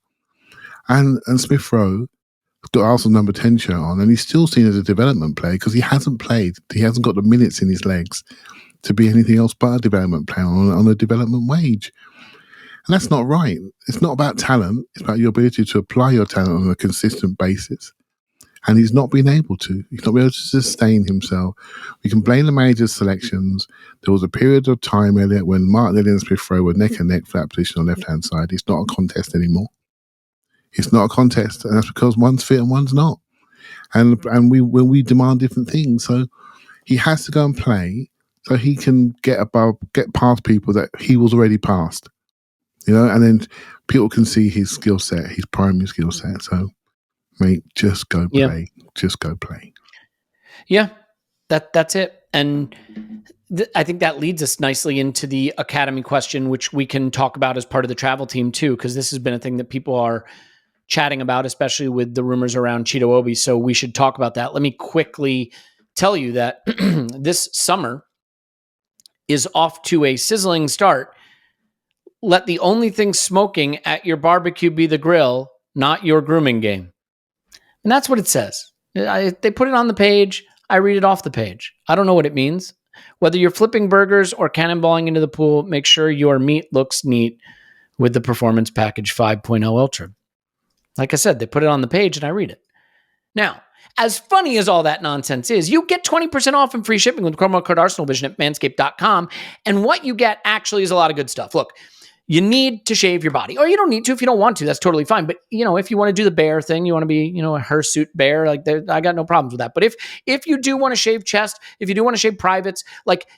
And Smith Rowe got Arsenal number 10 shirt on, and he's still seen as a development player because he hasn't played. He hasn't got the minutes in his legs to be anything else but a development player on a development wage. And that's not right. It's not about talent. It's about your ability to apply your talent on a consistent basis. And he's not been able to. He's not been able to sustain himself. We can blame the manager's selections. There was a period of time, Elliot, when Martin Elliot and Smith Rowe were neck and neck for that position on the left-hand side. It's not a contest anymore. It's not a contest, and that's because one's fit and one's not. And we demand different things. So he has to go and play so he can get past people that he was already past. And then people can see his skill set, his primary skill set. So mate, just go play. Yeah. Just go play. Yeah, that's it. And I think that leads us nicely into the academy question, which we can talk about as part of the travel team too, because this has been a thing that people are chatting about, especially with the rumors around Cheeto Obi. So we should talk about that. Let me quickly tell you that this summer is off to a sizzling start. Let the only thing smoking at your barbecue be the grill, not your grooming game. And that's what it says. They put it on the page. I read it off the page. I don't know what it means. Whether you're flipping burgers or cannonballing into the pool, make sure your meat looks neat with the Performance Package 5.0 Ultra. Like I said, they put it on the page and I read it. Now, as funny as all that nonsense is, you get 20% off and free shipping with promo code ArsenalVision at manscaped.com. And what you get actually is a lot of good stuff. Look, you need to shave your body, or you don't need to if you don't want to. That's totally fine. But if you want to do the bear thing, you want to be, a hirsute bear, I got no problems with that. But if you do want to shave chest, if you do want to shave privates,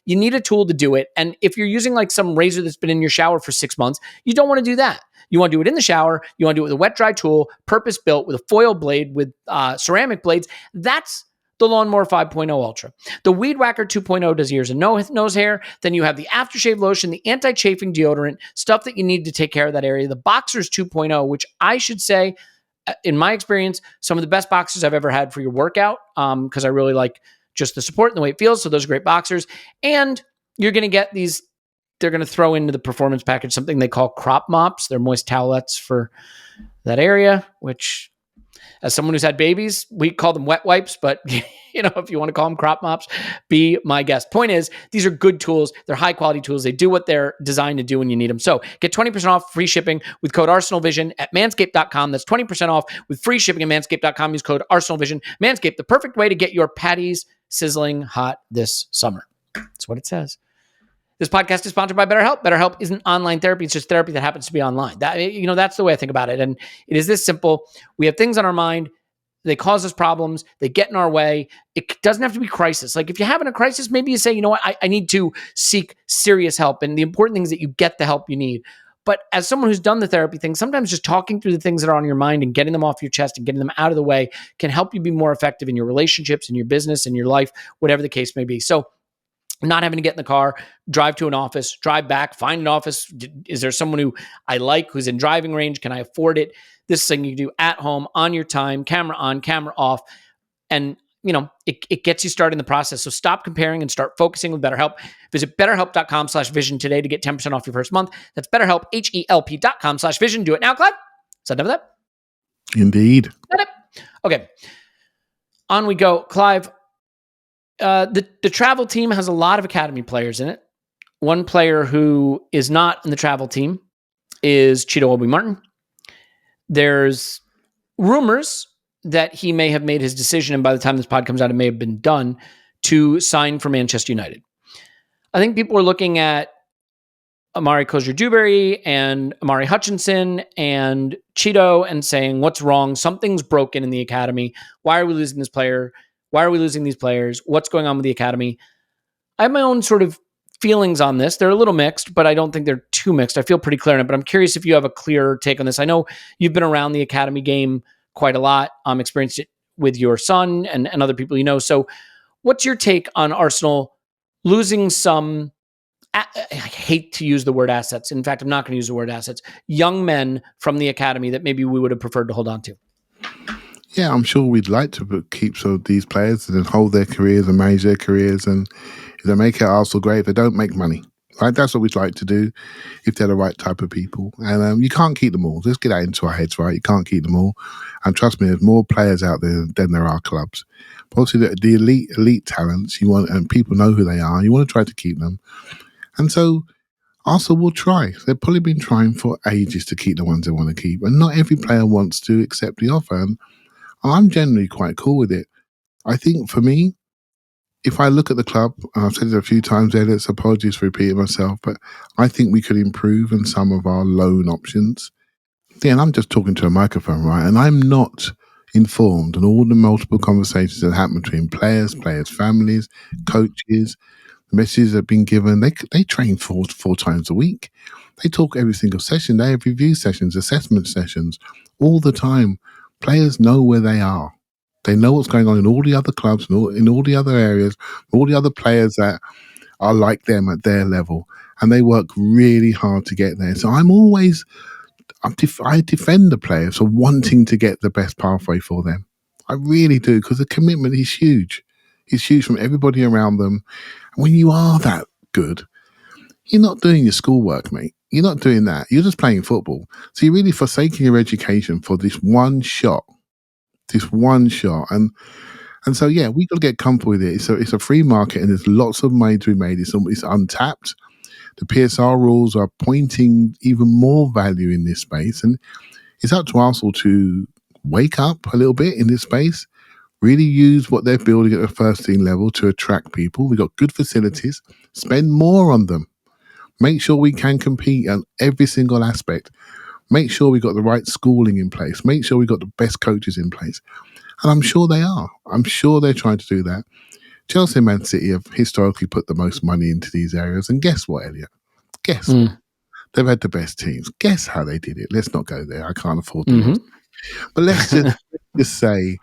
you need a tool to do it. And if you're using some razor that's been in your shower for 6 months, you don't want to do that. You want to do it in the shower. You want to do it with a wet dry tool, purpose built with a foil blade with ceramic blades. That's the Lawnmower 5.0 Ultra. The Weed Whacker 2.0 does ears and nose hair. Then you have the aftershave lotion, the anti-chafing deodorant, stuff that you need to take care of that area. The Boxers 2.0, which I should say, in my experience, some of the best boxers I've ever had for your workout, because I really like just the support and the way it feels. So those are great boxers. And you're going to get these, they're going to throw into the Performance Package something they call crop mops. They're moist towelettes for that area, which, as someone who's had babies, we call them wet wipes, but if you want to call them crop mops, be my guest. Point is, these are good tools. They're high quality tools. They do what they're designed to do when you need them. So get 20% off free shipping with code ArsenalVision at manscaped.com. That's 20% off with free shipping at manscaped.com. Use code ArsenalVision. Manscaped, the perfect way to get your patties sizzling hot this summer. That's what it says. This podcast is sponsored by BetterHelp. BetterHelp isn't online therapy. It's just therapy that happens to be online. That's the way I think about it. And it is this simple. We have things on our mind. They cause us problems. They get in our way. It doesn't have to be crisis. Like if you're having a crisis, maybe you say, you know what, I need to seek serious help. And the important thing is that you get the help you need. But as someone who's done the therapy thing, sometimes just talking through the things that are on your mind and getting them off your chest and getting them out of the way can help you be more effective in your relationships, in your business, in your life, whatever the case may be. So not having to get in the car, drive to an office, drive back, find an office. Is there someone who I like who's in driving range? Can I afford it? This thing you can do at home, on your time, camera on, camera off. And, it gets you started in the process. So stop comparing and start focusing with BetterHelp. Visit BetterHelp.com/vision today to get 10% off your first month. That's BetterHelp, HELP.com/vision. Do it now, Clive. Is that enough of that? Indeed. Okay. On we go. Clive, the travel team has a lot of academy players in it. One player who is not in the travel team is Chido Obi-Martin. There's rumors that he may have made his decision, and by the time this pod comes out, it may have been done, to sign for Manchester United. I think people are looking at Amari Kozier-Dewberry and Amari Hutchinson and Chido and saying, what's wrong? Something's broken in the academy. Why are we losing this player? Why are we losing these players? What's going on with the academy? I have my own sort of feelings on this. They're a little mixed, but I don't think they're too mixed. I feel pretty clear on it, but I'm curious if you have a clearer take on this. I know you've been around the academy game quite a lot. Experienced it with your son and other people you know. So what's your take on Arsenal losing some, I hate to use the word assets. In fact, I'm not going to use the word assets, young men from the academy that maybe we would have preferred to hold on to? Yeah, I'm sure we'd like to keep some of these players and hold their careers and manage their careers. And if they make it Arsenal great, if they don't make money, right? That's what we'd like to do if they're the right type of people. And you can't keep them all. Let's get that into our heads, right? You can't keep them all. And trust me, there's more players out there than there are clubs. But obviously, the elite talents, you want, and people know who they are. You want to try to keep them. And so Arsenal will try. They've probably been trying for ages to keep the ones they want to keep. And not every player wants to accept the offer. And I'm generally quite cool with it. I think for me, if I look at the club, and I've said it a few times, Elliot, so apologies for repeating myself, but I think we could improve in some of our loan options. Then I'm just talking to a microphone, right? And I'm not informed on all the multiple conversations that happen between players, families, coaches, messages that have been given. They train four times a week. They talk every single session. They have review sessions, assessment sessions, all the time. Players know where they are. They know what's going on in all the other clubs, in all the other areas, all the other players that are like them at their level. And they work really hard to get there. So I defend the players for wanting to get the best pathway for them. I really do, because the commitment is huge. It's huge from everybody around them. And when you are that good, you're not doing your schoolwork, mate. You're not doing that. You're just playing football. So you're really forsaking your education for this one shot. And so, yeah, we've got to get comfortable with it. It's a free market and there's lots of money to be made. It's untapped. The PSR rules are pointing even more value in this space. And it's up to Arsenal to wake up a little bit in this space, really use what they're building at the first team level to attract people. We've got good facilities. Spend more on them. Make sure we can compete on every single aspect. Make sure we got the right schooling in place. Make sure we got the best coaches in place. And I'm sure they are. I'm sure they're trying to do that. Chelsea and Man City have historically put the most money into these areas. And guess what, Elliot? Guess what? They've had the best teams. Guess how they did it? Let's not go there. I can't afford to. But let's just say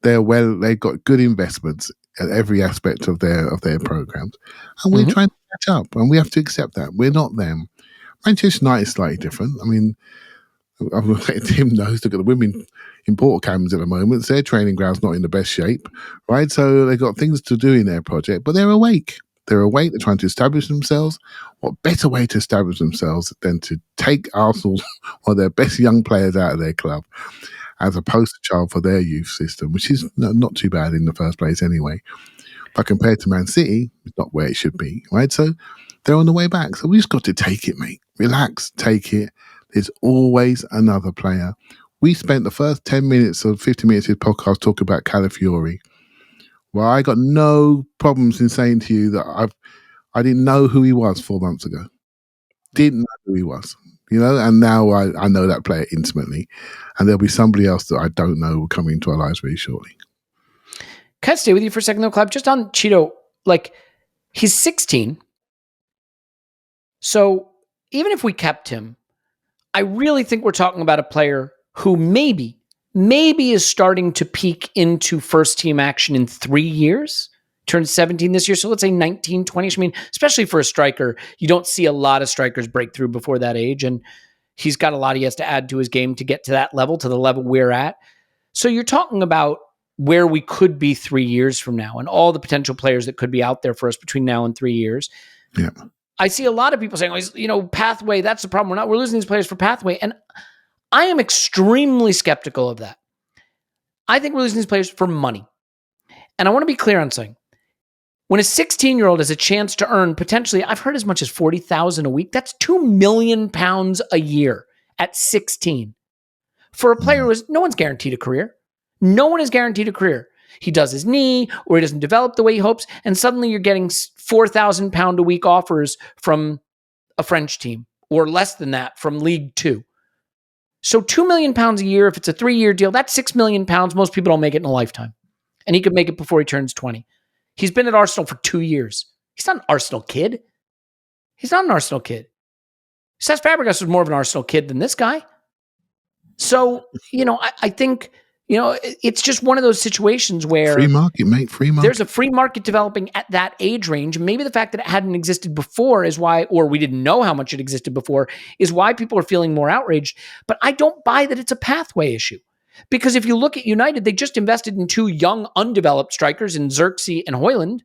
they've got good investments at every aspect of their programs. And we're trying to catch up. And we have to accept that. We're not them. Manchester United is slightly different. I mean, I'm letting Tim know, look at the women in Port Cams at the moment. Their training ground's not in the best shape, right? So they've got things to do in their project, but they're awake. They're awake. They're trying to establish themselves. What better way to establish themselves than to take Arsenal, one of their best young players out of their club, as a poster child for their youth system, which is not too bad in the first place anyway. But compared to Man City, it's not where it should be, right? So they're on the way back. So we just got to take it, mate. Relax, take it. There's always another player. We spent the first 10 minutes or 50 minutes of this podcast talking about Calafiori. Well, I got no problems in saying to you that I didn't know who he was 4 months ago. Didn't know who he was, and now I know that player intimately, and there'll be somebody else that I don't know will come into our lives very shortly. Can I stay with you for a second though, Clive? Just on Cheeto, he's 16. So even if we kept him, I really think we're talking about a player who maybe is starting to peak into first team action in 3 years. Turned 17 this year, so let's say 19, 20. I mean, especially for a striker, you don't see a lot of strikers break through before that age, and he's got a lot he has to add to his game to get to that level, to the level we're at. So you're talking about where we could be 3 years from now and all the potential players that could be out there for us between now and 3 years. Yeah. I see a lot of people saying, pathway, that's the problem. We're losing these players for pathway. And I am extremely skeptical of that. I think we're losing these players for money. And I want to be clear on something. When a 16-year-old has a chance to earn potentially, I've heard as much as $40,000 a week, that's £2 million a year at 16. For a player no one's guaranteed a career. No one is guaranteed a career. He does his knee, or he doesn't develop the way he hopes, and suddenly you're getting £4,000 a week offers from a French team, or less than that from League Two. So £2 million a year, if it's a 3-year deal, that's £6 million. Most people don't make it in a lifetime. And he could make it before he turns 20. He's been at Arsenal for 2 years. He's not an Arsenal kid. He's not an Arsenal kid. Cesc Fabregas was more of an Arsenal kid than this guy. So, I think, it's just one of those situations where free market, mate, free market. There's a free market developing at that age range. Maybe the fact that it hadn't existed before is why, or we didn't know how much it existed before, is why people are feeling more outraged. But I don't buy that it's a pathway issue. Because if you look at United, they just invested in 2 young, undeveloped strikers in Xerxes and Højlund.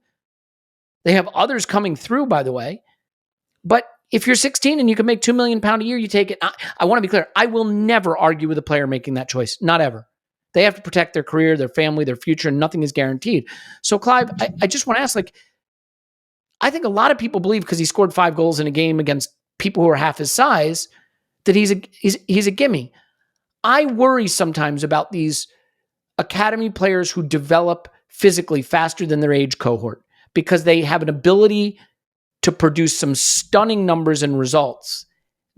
They have others coming through, by the way. But if you're 16 and you can make £2 million a year, you take it. I want to be clear. I will never argue with a player making that choice. Not ever. They have to protect their career, their family, their future, and nothing is guaranteed. So, Clive, I just want to ask, I think a lot of people believe because he scored 5 goals in a game against people who are half his size that he's a gimme. I worry sometimes about these academy players who develop physically faster than their age cohort because they have an ability to produce some stunning numbers and results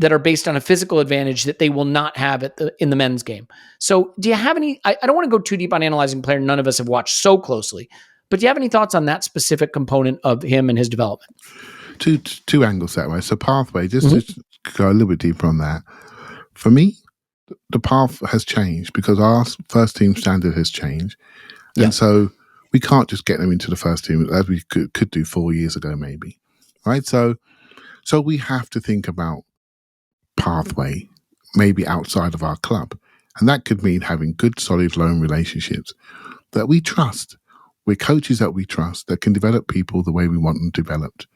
that are based on a physical advantage that they will not have in the men's game. So do you have any, I don't want to go too deep on analyzing a player none of us have watched so closely, but do you have any thoughts on that specific component of him and his development? Two angles that way. So pathway, just to go a little bit deeper on that. For me, the path has changed because our first team standard has changed. And so we can't just get them into the first team as we could do 4 years ago, maybe. Right? So we have to think about pathway, maybe outside of our club. And that could mean having good, solid loan relationships that we trust, with coaches that we trust, that can develop people the way we want them developed.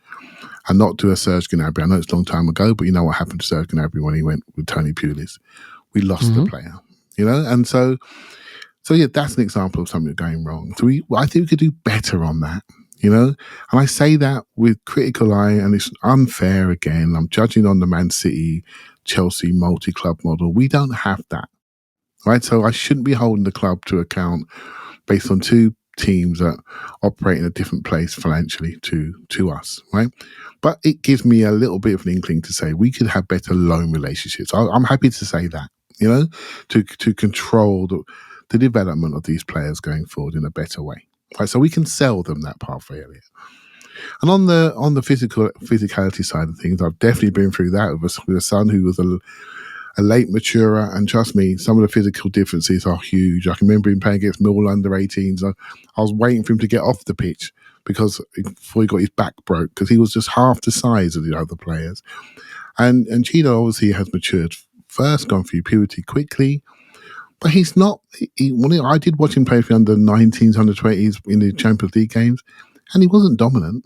And not do a Serge Gnabry. I know it's a long time ago, but you know what happened to Serge Gnabry when he went with Tony Pulis. We lost the player, and so that's an example of something going wrong. So I think we could do better on that, and I say that with critical eye, and it's unfair again. I'm judging on the Man City, Chelsea multi-club model. We don't have that, right? So I shouldn't be holding the club to account based on 2 teams that operate in a different place financially to us, right? But it gives me a little bit of an inkling to say we could have better loan relationships. I'm happy to say that, to control the development of these players going forward in a better way. Right, so we can sell them that pathway, Elliot. And on the physicality side of things, I've definitely been through that with a son who was a late maturer, and trust me, some of the physical differences are huge. I can remember him playing against Millwall under-18s. I was waiting for him to get off the pitch before he got his back broke, because he was just half the size of the other players. And Cheeto obviously has matured first, gone through puberty quickly, but he's not. I did watch him play for the under-19s, under-20s in the Champions League games, and he wasn't dominant.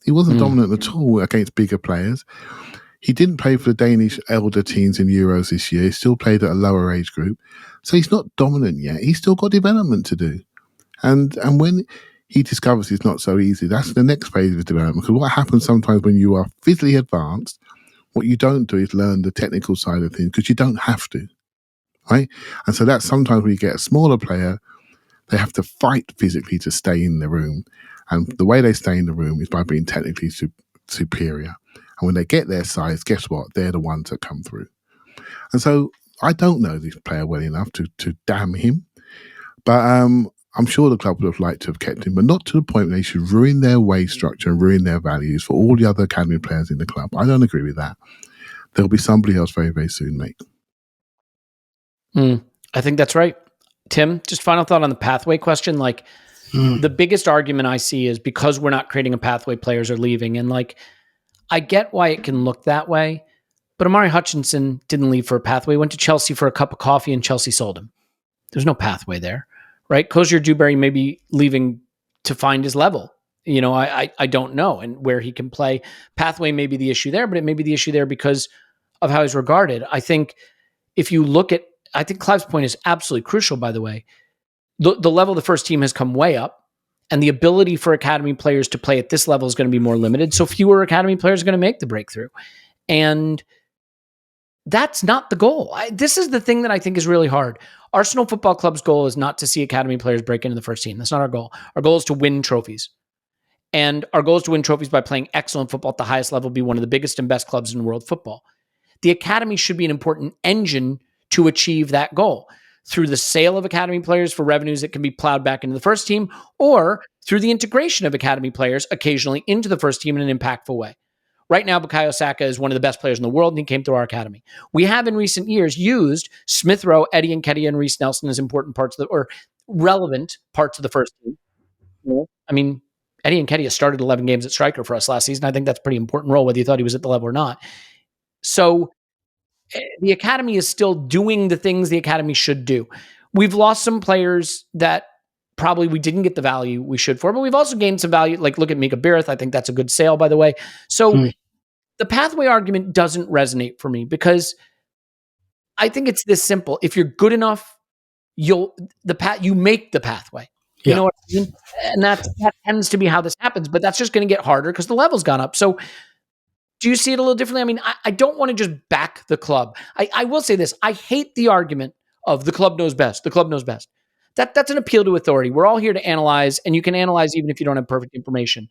He wasn't dominant at all against bigger players. He didn't play for the Danish elder teams in Euros this year. He still played at a lower age group. So he's not dominant yet. He's still got development to do. And when he discovers it's not so easy, that's the next phase of his development. Because what happens sometimes when you are physically advanced, what you don't do is learn the technical side of things, because you don't have to, right? And so that's sometimes when you get a smaller player, they have to fight physically to stay in the room. And the way they stay in the room is by being technically superior. And when they get their size, guess what? They're the ones that come through. And so I don't know this player well enough to damn him. But I'm sure the club would have liked to have kept him, but not to the point where they should ruin their wage structure and ruin their values for all the other academy players in the club. I don't agree with that. There'll be somebody else very, very soon, mate. I think that's right. Tim, just final thought on the pathway question. Like, the biggest argument I see is because we're not creating a pathway, players are leaving. And like, I get why it can look that way, but Amari Hutchinson didn't leave for a pathway. He went to Chelsea for a cup of coffee and Chelsea sold him. There's no pathway there, right? Kosher Dewberry may be leaving to find his level. You know, I don't know, and where he can play. Pathway may be the issue there, but it may be the issue there because of how he's regarded. I think if you look at, I think Clive's point is absolutely crucial, by the way. The level of the first team has come way up, and the ability for academy players to play at this level is going to be more limited. So fewer academy players are going to make the breakthrough. And that's not the goal. This is the thing that I think is really hard. Arsenal Football Club's goal is not to see academy players break into the first team. That's not our goal. Our goal is to win trophies. And our goal is to win trophies by playing excellent football at the highest level, be one of the biggest and best clubs in world football. The academy should be an important engine to achieve that goal through the sale of academy players for revenues that can be plowed back into the first team, or through the integration of academy players occasionally into the first team in an impactful way. Right now, Bukayo Saka is one of the best players in the world, and he came through our academy. We have in recent years used Smith Rowe, Eddie Nketiah, and Reece Nelson as important parts of or relevant parts of the first team. I mean, Eddie Nketiah started 11 games at striker for us last season. I think that's a pretty important role, whether you thought he was at the level or not. So the academy is still doing the things the academy should do. We've lost some players that probably we didn't get the value we should for, but we've also gained some value. Like, look at Mika Birith. I think that's a good sale, by the way. So the pathway argument doesn't resonate for me because I think it's this simple. If you're good enough, you make the pathway. You know what I mean? And that tends to be how this happens, but that's just going to get harder because the level's gone up. So do you see it a little differently? I mean, I don't want to just back the club. I will say this. I hate the argument of the club knows best. The club knows best. That's an appeal to authority. We're all here to analyze, and you can analyze even if you don't have perfect information.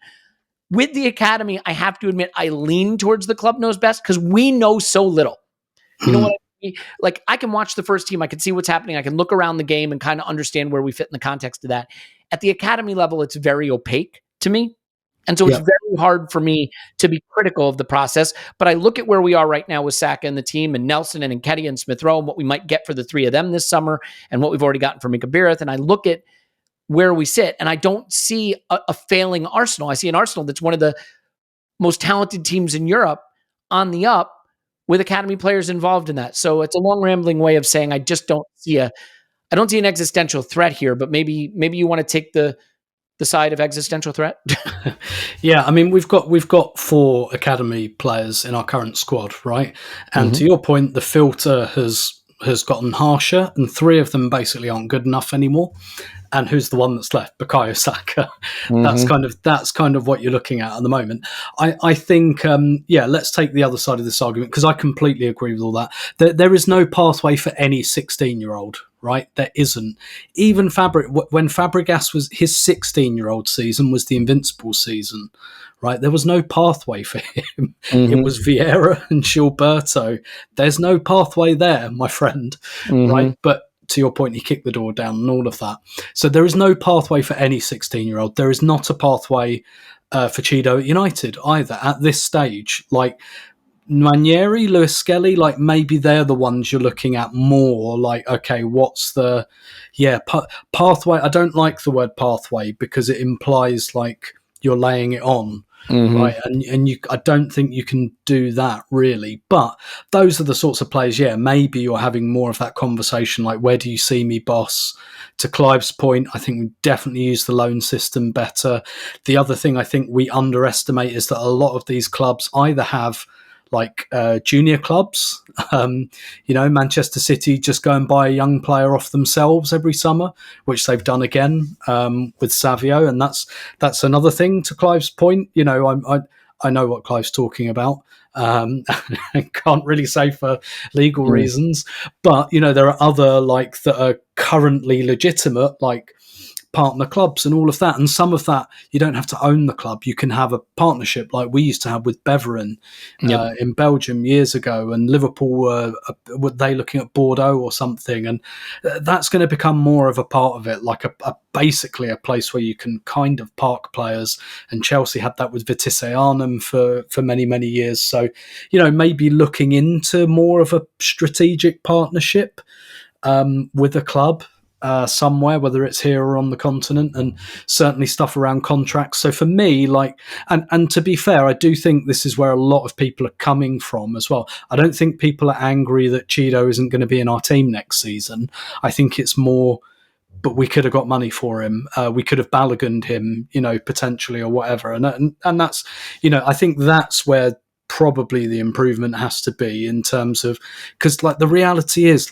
With the academy, I have to admit, I lean towards the club knows best because we know so little. You know what I mean? Like, I can watch the first team. I can see what's happening. I can look around the game and kind of understand where we fit in the context of that. At the academy level, it's very opaque to me. And so it's very hard for me to be critical of the process. But I look at where we are right now with Saka and the team and Nelson and Nketiah and Smith Rowe and what we might get for the three of them this summer and what we've already gotten for Mika Birith. And I look at where we sit and I don't see a failing Arsenal. I see an Arsenal that's one of the most talented teams in Europe on the up with academy players involved in that. So it's a long rambling way of saying I just don't see I don't see an existential threat here, but maybe you want to take the side of existential threat. Yeah, I mean, we've got 4 academy players in our current squad, right? And to your point, the filter has gotten harsher, and 3 of them basically aren't good enough anymore. And who's the one that's left? Bukayo Saka. That's kind of what you're looking at the moment. I think, let's take the other side of this argument because I completely agree with all that. There is no pathway for any 16-year-old, right? There isn't. Even when Fabregas was his 16-year-old season was the invincible season, right? There was no pathway for him. It was Vieira and Gilberto. There's no pathway there, my friend, right? But to your point, he kicked the door down and all of that. So there is no pathway for any 16-year-old. There is not a pathway for Chido at United either at this stage. Like Nwaneri, Lewis Skelly, like maybe they're the ones you're looking at more. Like, okay, what's the pathway? I don't like the word pathway because it implies like you're laying it on. Right, and I don't think you can do that really. But those are the sorts of players. Yeah, maybe you're having more of that conversation. Like, where do you see me, boss? To Clive's point, I think we definitely use the loan system better. The other thing I think we underestimate is that a lot of these clubs either have like junior clubs. Manchester City just go and buy a young player off themselves every summer, which they've done again with Savio, and that's another thing. To Clive's point, I know what Clive's talking about. I can't really say for legal reasons, but there are other like that are currently legitimate, like partner clubs and all of that. And some of that, you don't have to own the club. You can have a partnership like we used to have with Beveren in Belgium years ago, and Liverpool were they looking at Bordeaux or something. And that's going to become more of a part of it, like basically a place where you can kind of park players. And Chelsea had that with Vitesse Arnhem for many, many years. So, maybe looking into more of a strategic partnership with a club somewhere, whether it's here or on the continent, and certainly stuff around contracts. So for me, and to be fair, I do think this is where a lot of people are coming from as well. I don't think people are angry that Cheeto isn't going to be in our team next season. I think it's more, but we could have got money for him. We could have Balogun'd him, potentially, or whatever. And that's, I think that's where probably the improvement has to be, in terms of, because the reality is,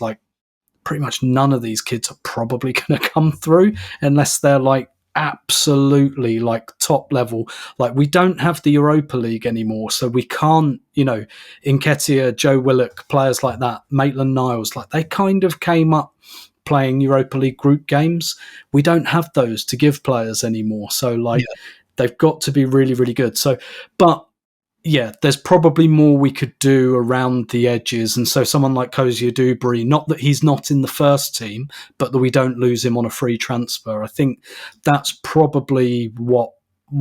pretty much none of these kids are probably going to come through unless they're absolutely top level. We don't have the Europa League anymore, so we can't, Nketiah, Joe Willock, players like that, Maitland-Niles, they kind of came up playing Europa League group games. We don't have those to give players anymore. So they've got to be really, really good. So, but yeah, there's probably more we could do around the edges. And so someone like Kozia Dubry, not that he's not in the first team, but that we don't lose him on a free transfer. I think that's probably what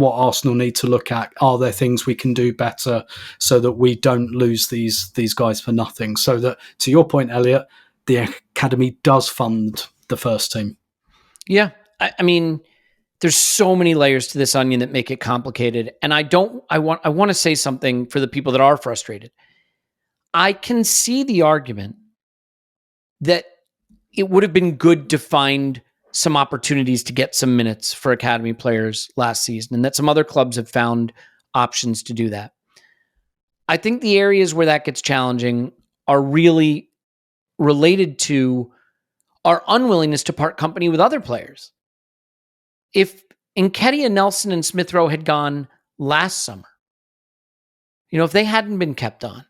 Arsenal need to look at. Are there things we can do better so that we don't lose these guys for nothing? So that, to your point, Elliot, the academy does fund the first team. Yeah. I mean, there's so many layers to this onion that make it complicated. And I want to say something for the people that are frustrated. I can see the argument that it would have been good to find some opportunities to get some minutes for academy players last season, and that some other clubs have found options to do that. I think the areas where that gets challenging are really related to our unwillingness to part company with other players. If Nketiah, Nelson, and Smith Rowe had gone last summer, if they hadn't been kept on,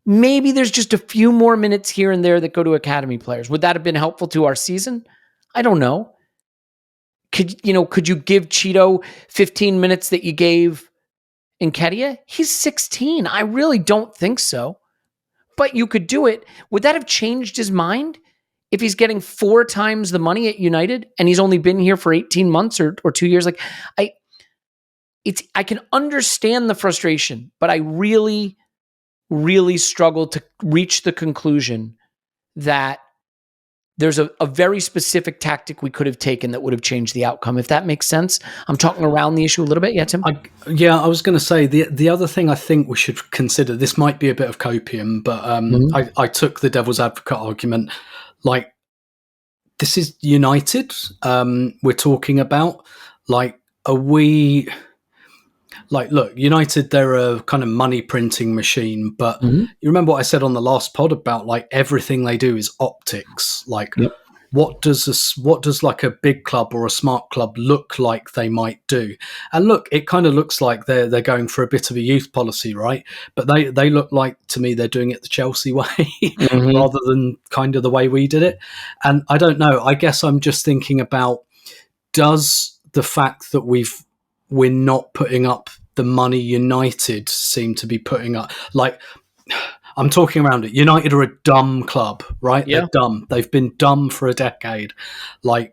maybe there's just a few more minutes here and there that go to academy players. Would that have been helpful to our season? I don't know. Could you give Cheeto 15 minutes that you gave Nketiah? He's 16. I really don't think so. But you could do it. Would that have changed his mind? If he's getting 4 times the money at United and he's only been here for 18 months or 2 years, I can understand the frustration, but I really, really struggle to reach the conclusion that there's a very specific tactic we could have taken that would have changed the outcome, if that makes sense. I'm talking around the issue a little bit. Yeah, Tim? I was going to say, the other thing I think we should consider, this might be a bit of copium, but I took the devil's advocate argument. This is United we're talking about. Are we... look, United, they're a kind of money printing machine, but you remember what I said on the last pod about everything they do is optics. What does a big club or a smart club look like they might do? And look, it kind of looks like they're going for a bit of a youth policy, right? But they look like, to me, they're doing it the Chelsea way rather than kind of the way we did it. And I don't know. I guess I'm just thinking about, does the fact that we're not putting up the money United seem to be putting up, I'm talking around it. United are a dumb club, right? Yeah. They're dumb. They've been dumb for a decade.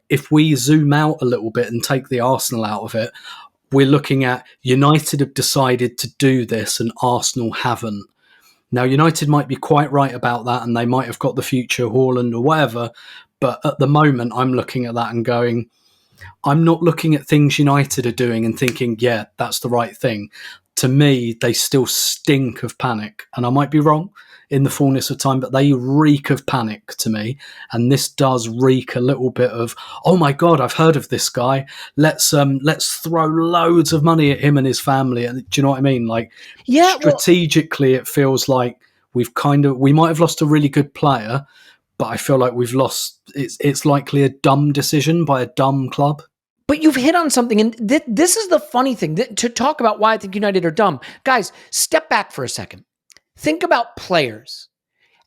If we zoom out a little bit and take the Arsenal out of it, we're looking at United have decided to do this and Arsenal haven't. Now, United might be quite right about that and they might have got the future Haaland or whatever, but at the moment I'm looking at that and going, I'm not looking at things United are doing and thinking, yeah, that's the right thing. To me, they still stink of panic. And I might be wrong in the fullness of time, but they reek of panic to me. And this does reek a little bit of, oh my God, I've heard of this guy. Let's throw loads of money at him and his family. And do you know what I mean? Strategically, it feels like we might have lost a really good player, but I feel like we've lost, it's likely a dumb decision by a dumb club. But you've hit on something, and this is the funny thing, to talk about why I think United are dumb. Guys, step back for a second. Think about players.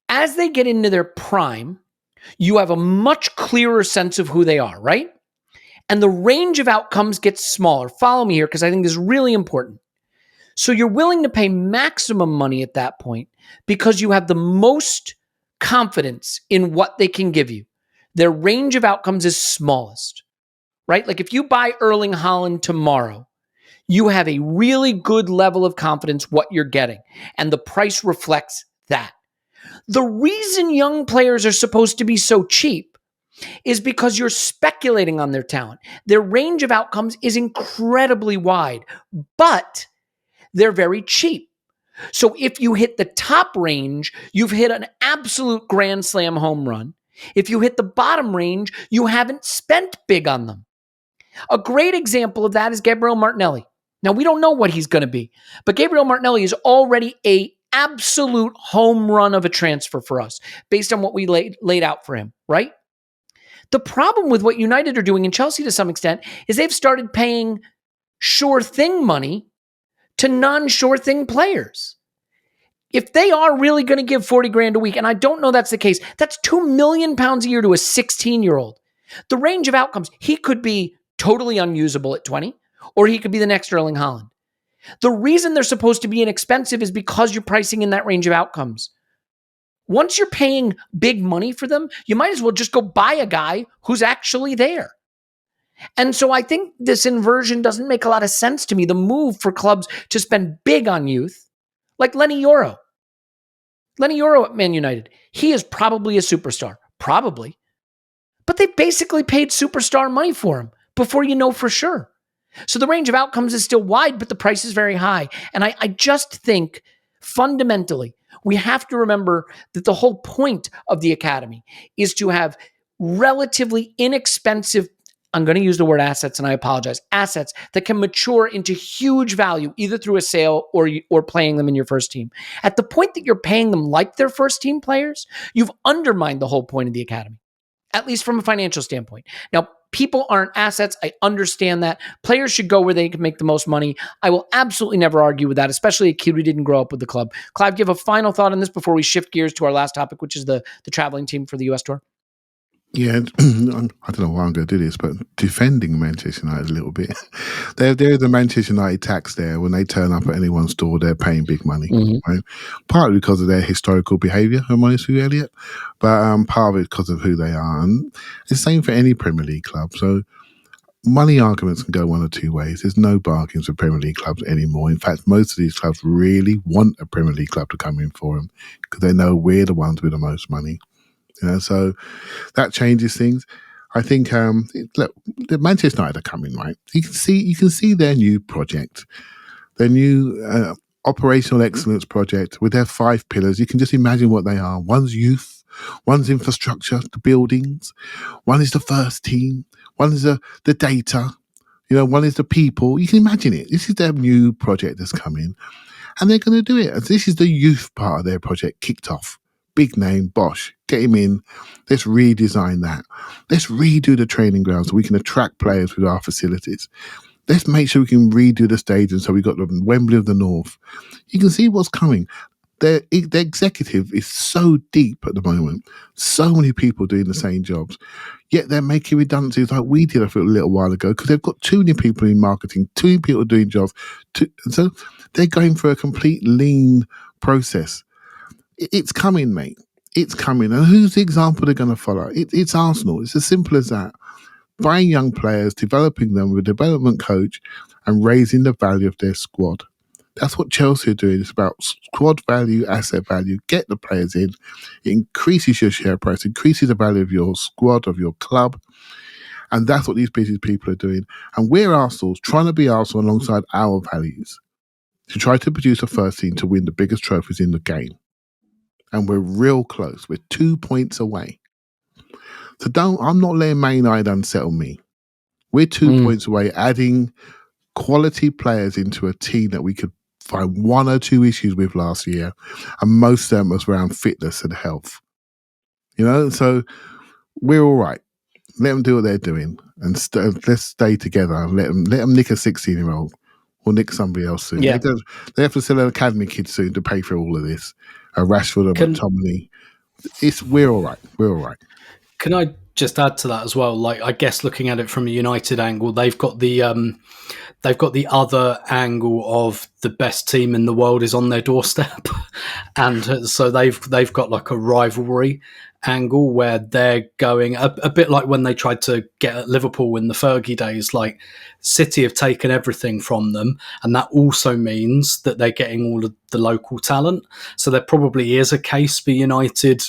As they get into their prime, you have a much clearer sense of who they are, right? And the range of outcomes gets smaller. Follow me here because I think this is really important. So you're willing to pay maximum money at that point because you have the most confidence in what they can give you. Their range of outcomes is smallest, right? Like if you buy Erling Haaland tomorrow, you have a really good level of confidence what you're getting, and the price reflects that. The reason young players are supposed to be so cheap is because you're speculating on their talent. Their range of outcomes is incredibly wide, but they're very cheap. So if you hit the top range, you've hit an absolute grand slam home run. If you hit the bottom range, you haven't spent big on them. A great example of that is Gabriel Martinelli. Now, we don't know what he's going to be, but Gabriel Martinelli is already an absolute home run of a transfer for us based on what we laid out for him, right? The problem with what United are doing, and Chelsea to some extent, is they've started paying sure thing money to non-sure thing players. If they are really going to give 40 grand a week, and I don't know that's the case, that's £2 million a year to a 16-year-old. The range of outcomes, he could be totally unusable at 20, or he could be the next Erling Haaland. The reason they're supposed to be inexpensive is because you're pricing in that range of outcomes. Once you're paying big money for them, you might as well just go buy a guy who's actually there. And so I think this inversion doesn't make a lot of sense to me. The move for clubs to spend big on youth, like Lenny Yoro. Lenny Yoro at Man United, he is probably a superstar. Probably. But they basically paid superstar money for him before you know for sure. So the range of outcomes is still wide, but the price is very high. And I just think fundamentally, we have to remember that the whole point of the academy is to have relatively inexpensive, I'm going to use the word assets and I apologize, assets that can mature into huge value either through a sale or playing them in your first team. At the point that you're paying them like their first team players, you've undermined the whole point of the academy, at least from a financial standpoint. Now, people aren't assets. I understand that. Players should go where they can make the most money. I will absolutely never argue with that, especially a kid who didn't grow up with the club. Clive, give a final thought on this before we shift gears to our last topic, which is the traveling team for the US tour. Yeah, I don't know why I'm going to do this, but defending Manchester United a little bit. There's the Manchester United tax there. When they turn up at anyone's door, they're paying big money, right? Partly because of their historical behaviour, I'm honest with you, Elliot, but part of it because of who they are. And it's the same for any Premier League club. So money arguments can go one or two ways. There's no bargains for Premier League clubs anymore. In fact, most of these clubs really want a Premier League club to come in for them because they know we're the ones with the most money. So that changes things. I think look, the Manchester United are coming, right? You can see their new project, their new operational excellence project with their 5 pillars. You can just imagine what they are. One's youth, one's infrastructure, the buildings, one is the first team, one is the data, one is the people. You can imagine it. This is their new project that's coming, and they're going to do it. This is the youth part of their project kicked off. Big name, Bosch, get him in. Let's redesign that. Let's redo the training ground so we can attract players with our facilities. Let's make sure we can redo the stadium so we've got the Wembley of the North. You can see what's coming. Their executive is so deep at the moment. So many people doing the same jobs. Yet they're making redundancies like we did a little while ago because they've got too many people in marketing, too many people doing jobs. So they're going for a complete lean process. It's coming, mate. It's coming. And who's the example they're going to follow? It's Arsenal. It's as simple as that. Buying young players, developing them with a development coach, and raising the value of their squad. That's what Chelsea are doing. It's about squad value, asset value. Get the players in. It increases your share price, increases the value of your squad, of your club. And that's what these people are doing. And we're Arsenal, trying to be Arsenal alongside our values to try to produce a first team to win the biggest trophies in the game. And we're real close. We're 2 points away. So I'm not letting Man United unsettle me. We're 2 points away, adding quality players into a team that we could find 1 or 2 issues with last year. And most of them was around fitness and health. So we're all right. Let them do what they're doing. And let's stay together and let them nick a 16-year-old or nick somebody else soon. Yeah. They have to sell an academy kid soon to pay for all of this. Rashford or McTominay. We're all right. We're all right. Can I just add to that as well. Like, I guess looking at it from a United angle, they've got the other angle of the best team in the world is on their doorstep, and so they've got like a rivalry angle where they're going a bit like when they tried to get at Liverpool in the Fergie days. Like, City have taken everything from them, and that also means that they're getting all of the local talent. So there probably is a case for United,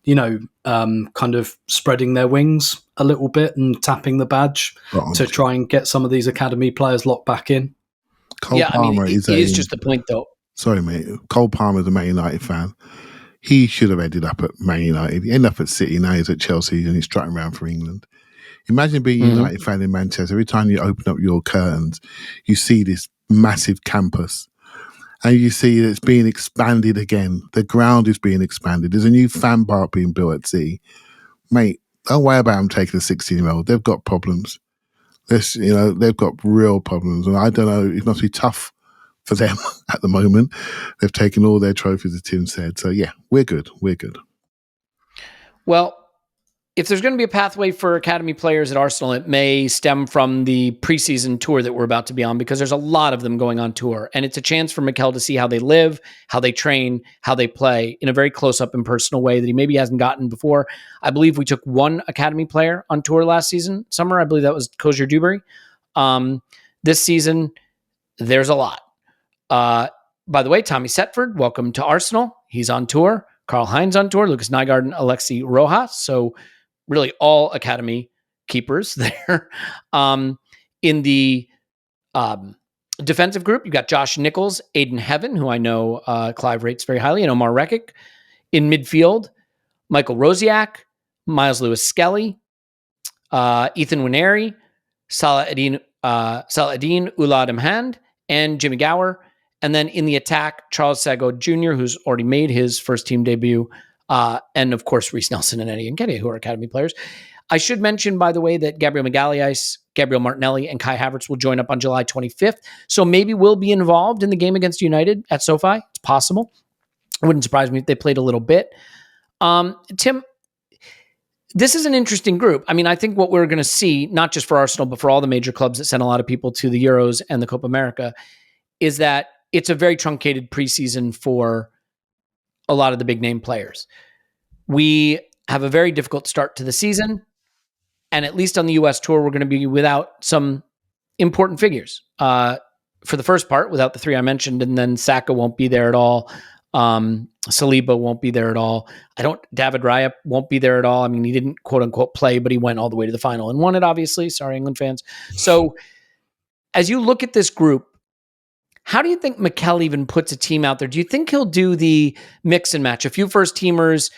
kind of spreading their wings a little bit and tapping the badge to try and get some of these academy players locked back in. Cole Palmer it is just the point, though. Sorry, mate. Cole Palmer is a Man United fan. He should have ended up at Man United. He ended up at City. Now he's at Chelsea and he's strutting around for England. Imagine being a United fan in Manchester. Every time you open up your curtains, you see this massive campus. And you see it's being expanded again. The ground is being expanded. There's a new fan park being built at City. Mate, don't worry about them taking a 16-year-old. They've got problems. They've got real problems. And I don't know, it must be tough for them at the moment. They've taken all their trophies, as Tim said. So, yeah, we're good. We're good. Well, if there's going to be a pathway for academy players at Arsenal, it may stem from the preseason tour that we're about to be on, because there's a lot of them going on tour. And it's a chance for Mikel to see how they live, how they train, how they play in a very close-up and personal way that he maybe hasn't gotten before. I believe we took one academy player on tour last summer. I believe that was Kozier Dewberry. This season, there's a lot. By the way, Tommy Setford, welcome to Arsenal. He's on tour. Karl Heinz on tour. Lucas Nygaard and Alexi Rojas. So really all academy keepers there. In the defensive group, you've got Josh Nichols, Aiden Heaven, who I know Clive rates very highly, and Omar Rekic. In midfield, Michael Rosiak, Miles Lewis-Skelly, Ethan Winery, Saladin Ullah-Demhand, and Jimmy Gower. And then in the attack, Charles Sago Jr., who's already made his first team debut, and of course, Reece Nelson and Eddie Nketiah, who are academy players. I should mention, by the way, that Gabriel Magalhaes, Gabriel Martinelli, and Kai Havertz will join up on July 25th. So maybe we'll be involved in the game against United at SoFi. It's possible. It wouldn't surprise me if they played a little bit. Tim, this is an interesting group. I mean, I think what we're going to see, not just for Arsenal, but for all the major clubs that send a lot of people to the Euros and the Copa America, is that it's a very truncated preseason for a lot of the big name players. We have a very difficult start to the season. And at least on the US tour, we're going to be without some important figures. For the first part, without the three I mentioned, and then Saka won't be there at all. Saliba won't be there at all. David Raya won't be there at all. I mean, he didn't quote unquote play, but he went all the way to the final and won it, obviously. Sorry, England fans. So as you look at this group, how do you think Mikel even puts a team out there? Do you think he'll do the mix and match? A few first teamers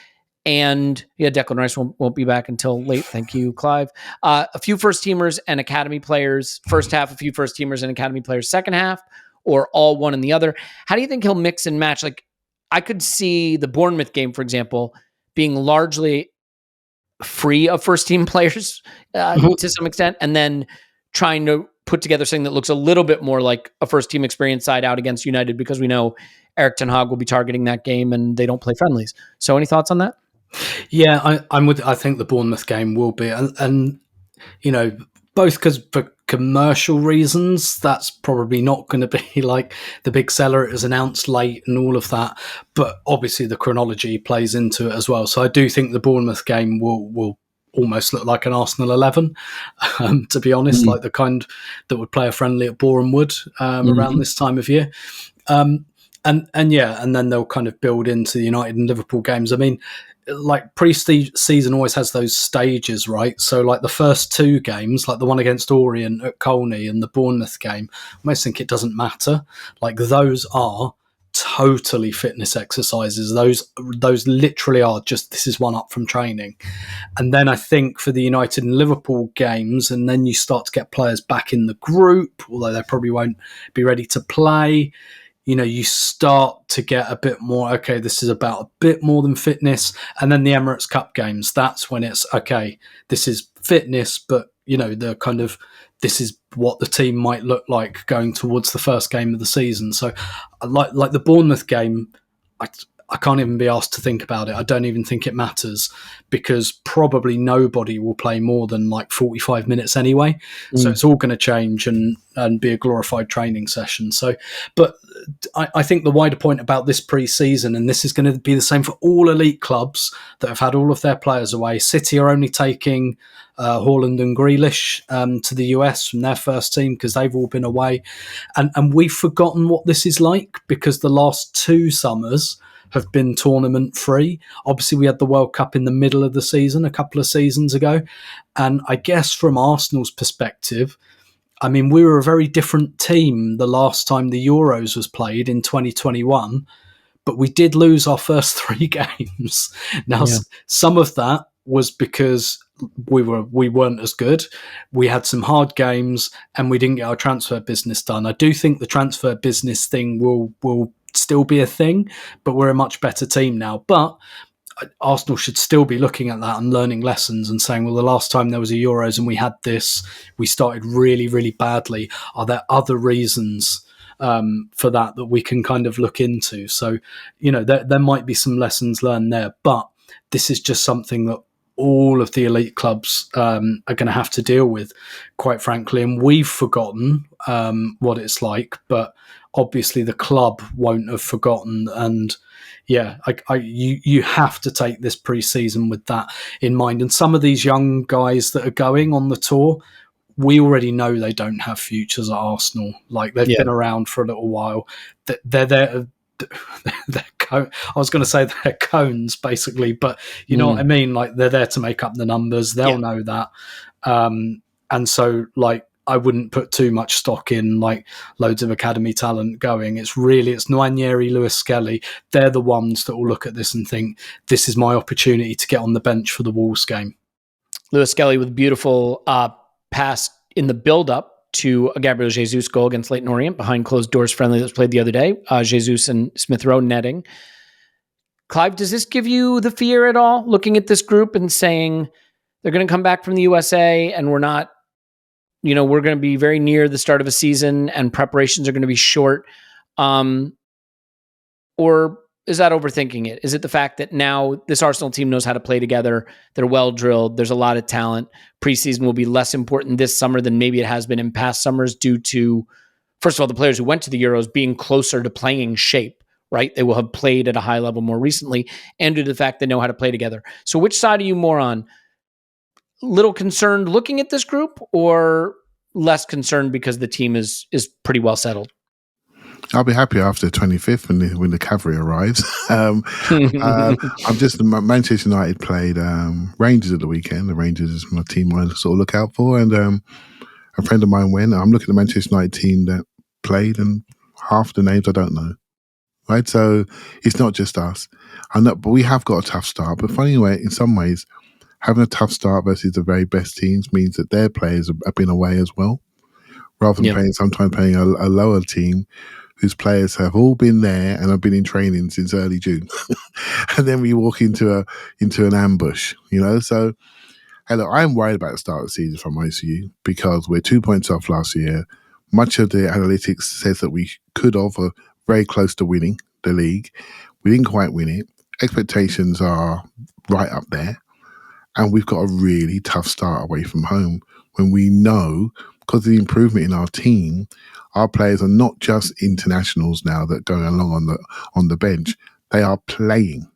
and Declan Rice won't be back until late. Thank you, Clive. A few first teamers and academy players first half, a few first teamers and academy players second half, or all one and the other. How do you think he'll mix and match? Like, I could see the Bournemouth game, for example, being largely free of first team players to some extent, and then trying to put together something that looks a little bit more like a first team experience side out against United, because we know Erik ten Hag will be targeting that game and they don't play friendlies. So any thoughts on that? Yeah, I think the Bournemouth game will be, and both because for commercial reasons, that's probably not going to be like the big seller. It was announced late and all of that, but obviously the chronology plays into it as well. So I do think the Bournemouth game will almost look like an Arsenal 11, to be honest, like the kind that would play a friendly at Boreham Wood around this time of year. And then they'll kind of build into the United and Liverpool games. I mean, like pre-season always has those stages, right? So like the first two games, like the one against Orient at Colney and the Bournemouth game, I almost think it doesn't matter. Like those are totally fitness exercises. Those literally are just, this is one up from training. And then I think for the United and Liverpool games, and then you start to get players back in the group, although they probably won't be ready to play. You start to get a bit more, okay, this is about a bit more than fitness. And then the Emirates Cup games, that's when it's, okay, this is fitness, but, the kind of, this is what the team might look like going towards the first game of the season. So like the Bournemouth game, I can't even be asked to think about it. I don't even think it matters, because probably nobody will play more than like 45 minutes anyway. So it's all going to change and be a glorified training session. So, but I think the wider point about this pre-season, and this is going to be the same for all elite clubs that have had all of their players away. City are only taking Haaland and Grealish to the US from their first team because they've all been away. And we've forgotten what this is like, because the last 2 summers have been tournament free. Obviously, we had the World Cup in the middle of the season a couple of seasons ago. And I guess from Arsenal's perspective, I mean, we were a very different team the last time the Euros was played in 2021, but we did lose our first 3 games. Now, some of that was because we weren't as good. We had some hard games and we didn't get our transfer business done. I do think the transfer business thing will still be a thing, but we're a much better team now. But Arsenal should still be looking at that and learning lessons and saying, well, the last time there was a Euros and we had this, we started really, really badly. Are there other reasons for that we can kind of look into? So, you know, there might be some lessons learned there, but this is just something that all of the elite clubs are going to have to deal with, quite frankly. And we've forgotten what it's like, but obviously the club won't have forgotten. And yeah, you have to take this pre-season with that in mind. And some of these young guys that are going on the tour, we already know they don't have futures at Arsenal. Like, they've been around for a little while. They're there. I was going to say they're cones, basically, but you know what I mean? Like, they're there to make up the numbers. They'll know that. And so, like, I wouldn't put too much stock in like loads of academy talent going. It's Nwaneri, Lewis Skelly. They're the ones that will look at this and think, this is my opportunity to get on the bench for the Wolves game. Lewis Skelly with a beautiful pass in the build-up to a Gabriel Jesus goal against Leyton Orient, behind closed doors friendly that was played the other day. Jesus and Smith Rowe netting. Clive, does this give you the fear at all, looking at this group and saying they're going to come back from the USA and we're not, you know, we're going to be very near the start of a season and preparations are going to be short? Or is that overthinking it? Is it the fact that now this Arsenal team knows how to play together? They're well drilled. There's a lot of talent. Preseason will be less important this summer than maybe it has been in past summers due to, first of all, the players who went to the Euros being closer to playing shape, right? They will have played at a high level more recently, and due to the fact they know how to play together. So which side are you more on? Little concerned looking at this group, or less concerned because the team is pretty well settled? I'll be happy after the 25th when the cavalry arrives. I'm just, Manchester United played Rangers at the weekend. The Rangers is my team I sort of look out for, and a friend of mine went. I'm looking at the Manchester United team that played, and half the names I don't know. Right, so it's not just us. I know, but we have got a tough start. But funny way, in some ways, having a tough start versus the very best teams means that their players have been away as well, rather than sometimes playing a lower team whose players have all been there and have been in training since early June. And then we walk into an ambush, you know? So, hey, look, I'm worried about the start of the season, if I'm honest with you, because we're 2 points off last year. Much of the analytics says that we could have very close to winning the league. We didn't quite win it. Expectations are right up there. And we've got a really tough start away from home when we know, because of the improvement in our team, our players are not just internationals now that go along on the bench. They are playing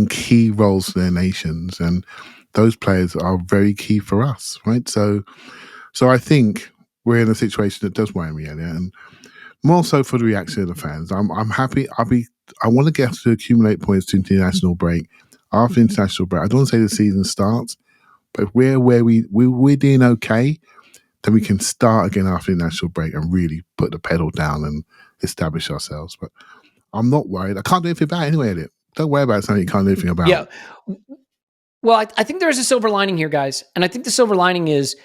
key roles for their nations, and those players are very key for us, right? So I think we're in a situation that does worry me, Elliot, and more so for the reaction of the fans. I'm happy. I want to get to accumulate points to international break. After international break, I don't want to say the season starts, but if we're where we're doing okay, then we can start again after the national break and really put the pedal down and establish ourselves. But I'm not worried. I can't do anything about it anyway, Elliot. Don't worry about something you can't do anything about. Yeah. Well, I think there is a silver lining here, guys. And I think the silver lining is,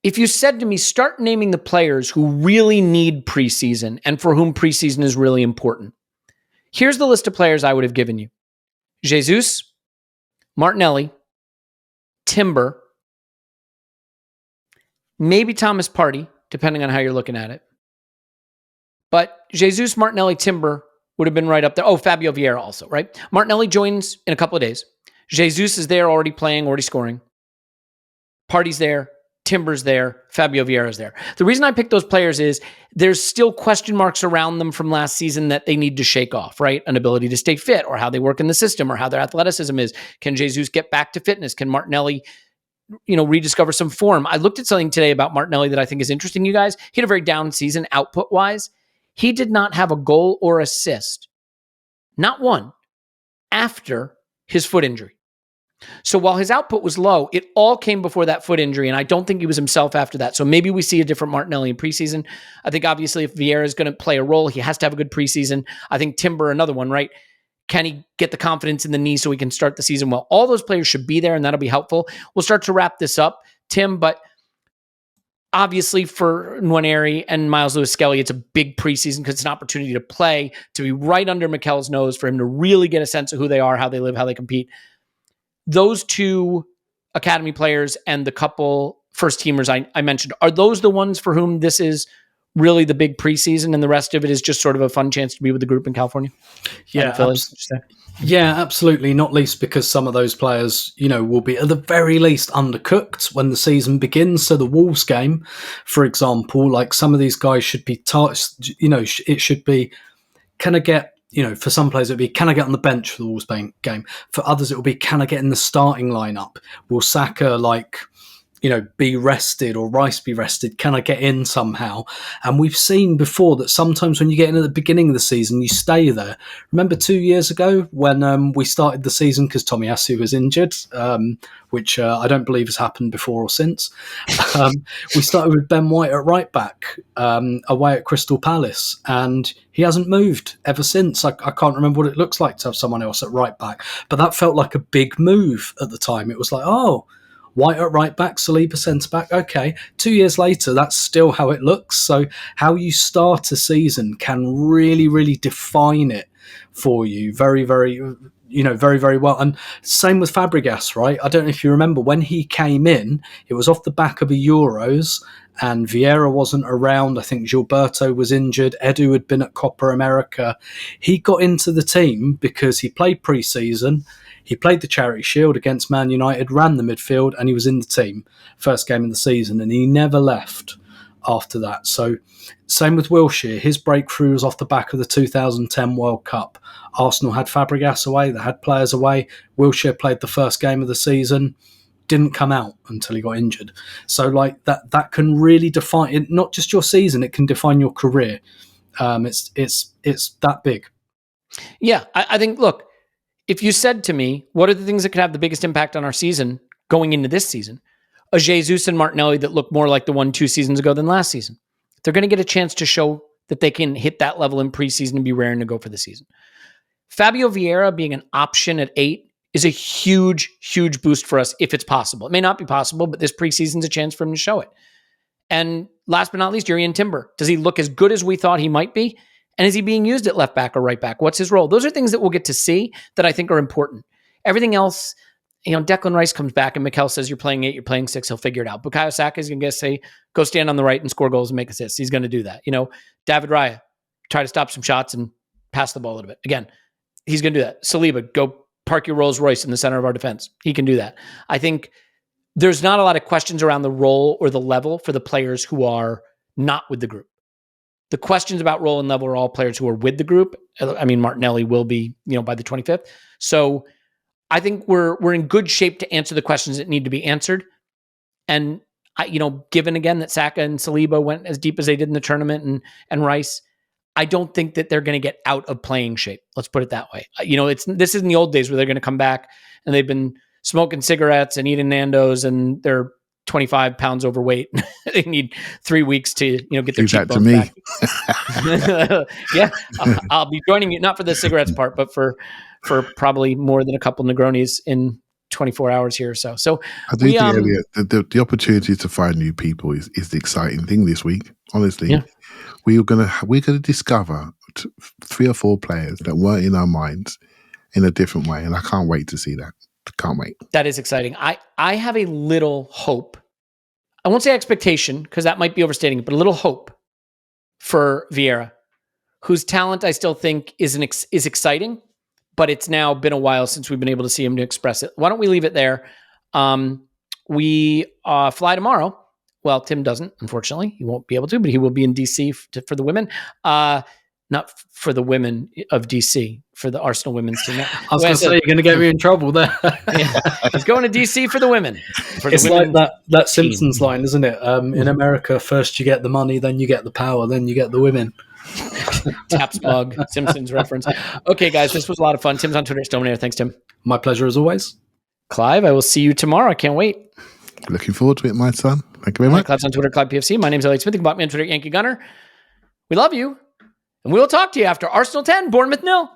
if you said to me, start naming the players who really need preseason and for whom preseason is really important. Here's the list of players I would have given you. Jesus, Martinelli, Timber, maybe Thomas Partey, depending on how you're looking at it. But Jesus, Martinelli, Timber would have been right up there. Oh, Fabio Vieira also, right? Martinelli joins in a couple of days. Jesus is there, already playing, already scoring. Party's there. Timber's there. Fabio Vieira's there. The reason I picked those players is there's still question marks around them from last season that they need to shake off, right? An ability to stay fit, or how they work in the system, or how their athleticism is. Can Jesus get back to fitness? Can Martinelli, rediscover some form? I looked at something today about Martinelli that I think is interesting, you guys. He had a very down season output-wise. He did not have a goal or assist, not one, after his foot injury. So while his output was low, it all came before that foot injury, and I don't think he was himself after that. So maybe we see a different Martinelli in preseason. I think obviously if Vieira is going to play a role, he has to have a good preseason. I think Timber, another one, right? Can he get the confidence in the knee so he can start the season well? All those players should be there, and that'll be helpful. We'll start to wrap this up, Tim, but obviously for Nwaneri and Miles Lewis-Skelly, it's a big preseason because it's an opportunity to play, to be right under Mikel's nose, for him to really get a sense of who they are, how they live, how they compete. Those two academy players and the couple first teamers I mentioned, are those the ones for whom this is really the big preseason and the rest of it is just sort of a fun chance to be with the group in California? Yeah, absolutely. Not least because some of those players, will be at the very least undercooked when the season begins. So the Wolves game, for example, like some of these guys should be it should be, can I get, for some players, it'll be, can I get on the bench for the Wolves game? For others, it will be, can I get in the starting lineup? Will Saka, be rested, or Rice be rested? Can I get in somehow? And we've seen before that sometimes when you get in at the beginning of the season, you stay there. Remember 2 years ago when we started the season because Tomiyasu was injured, which I don't believe has happened before or since. We started with Ben White at right back away at Crystal Palace, and he hasn't moved ever since. I can't remember what it looks like to have someone else at right back, but that felt like a big move at the time. It was like, oh, White at right back, Saliba centre back. Okay, 2 years later, that's still how it looks. So how you start a season can really, really define it for you very, very, very, very well. And same with Fabregas, right? I don't know if you remember when he came in, it was off the back of the Euros, and Vieira wasn't around. I think Gilberto was injured. Edu had been at Copa America. He got into the team because he played pre-season. He played the Charity Shield against Man United, ran the midfield, and he was in the team first game of the season, and he never left after that. So same with Wilshere. His breakthrough was off the back of the 2010 World Cup. Arsenal had Fabregas away. They had players away. Wilshere played the first game of the season, didn't come out until he got injured. So that can really define it, not just your season, it can define your career. It's that big. Yeah, I think, look, if you said to me, what are the things that could have the biggest impact on our season going into this season? A Jesus and Martinelli that look more like the one 2 seasons ago than last season. They're going to get a chance to show that they can hit that level in preseason and be raring to go for the season. Fabio Vieira being an option at 8 is a huge, huge boost for us if it's possible. It may not be possible, but this preseason's a chance for him to show it. And last but not least, Jurrien Timber. Does he look as good as we thought he might be? And is he being used at left back or right back? What's his role? Those are things that we'll get to see that I think are important. Everything else, Declan Rice comes back and Mikel says, you're playing 8, you're playing 6, he'll figure it out. Bukayo Saka is going to say, go stand on the right and score goals and make assists. He's going to do that. David Raya, try to stop some shots and pass the ball a little bit. Again, he's going to do that. Saliba, go park your Rolls Royce in the center of our defense. He can do that. I think there's not a lot of questions around the role or the level for the players who are not with the group. The questions about role and level are all players who are with the group. I mean, Martinelli will be, by the 25th. So I think we're in good shape to answer the questions that need to be answered. And given again that Saka and Saliba went as deep as they did in the tournament and Rice, I don't think that they're going to get out of playing shape. Let's put it that way. This isn't the old days where they're going to come back and they've been smoking cigarettes and eating Nando's and they're 25 pounds overweight. They need 3 weeks to, get their cheekbones back. Yeah. I'll be joining you, not for the cigarettes part, but for probably more than a couple Negronis in 24 hours here or so. So I do think, Elliot, the opportunity to find new people is the exciting thing this week. Honestly, yeah. We're gonna discover 3 or 4 players that weren't in our minds in a different way, and I can't wait to see that. Can't wait. That is exciting. I have a little hope. I won't say expectation because that might be overstating it, but a little hope for Vieira. whose talent I still think is exciting, but it's now been a while since we've been able to see him to express it. Why don't we leave it there? We fly tomorrow. Well, Tim doesn't, unfortunately. He won't be able to, but he will be in DC for the women. Not for the women of DC, for the Arsenal women's team. I was going to say, you're going to get me in trouble there. Yeah, he's going to DC for the women. It's like that Simpsons line, isn't it? In America, first you get the money, then you get the power, then you get the women. Taps mug, Simpsons reference. Okay, guys, this was a lot of fun. Tim's on Twitter, Dominator. Thanks, Tim. My pleasure as always. Clive, I will see you tomorrow. I can't wait. Looking forward to it, my son. Thank you very much. Clive's on Twitter, Clive PFC. My name's Elliot Smith. You can block me on Twitter, Yankee Gunner. We love you. And we will talk to you after Arsenal 10, Bournemouth 0.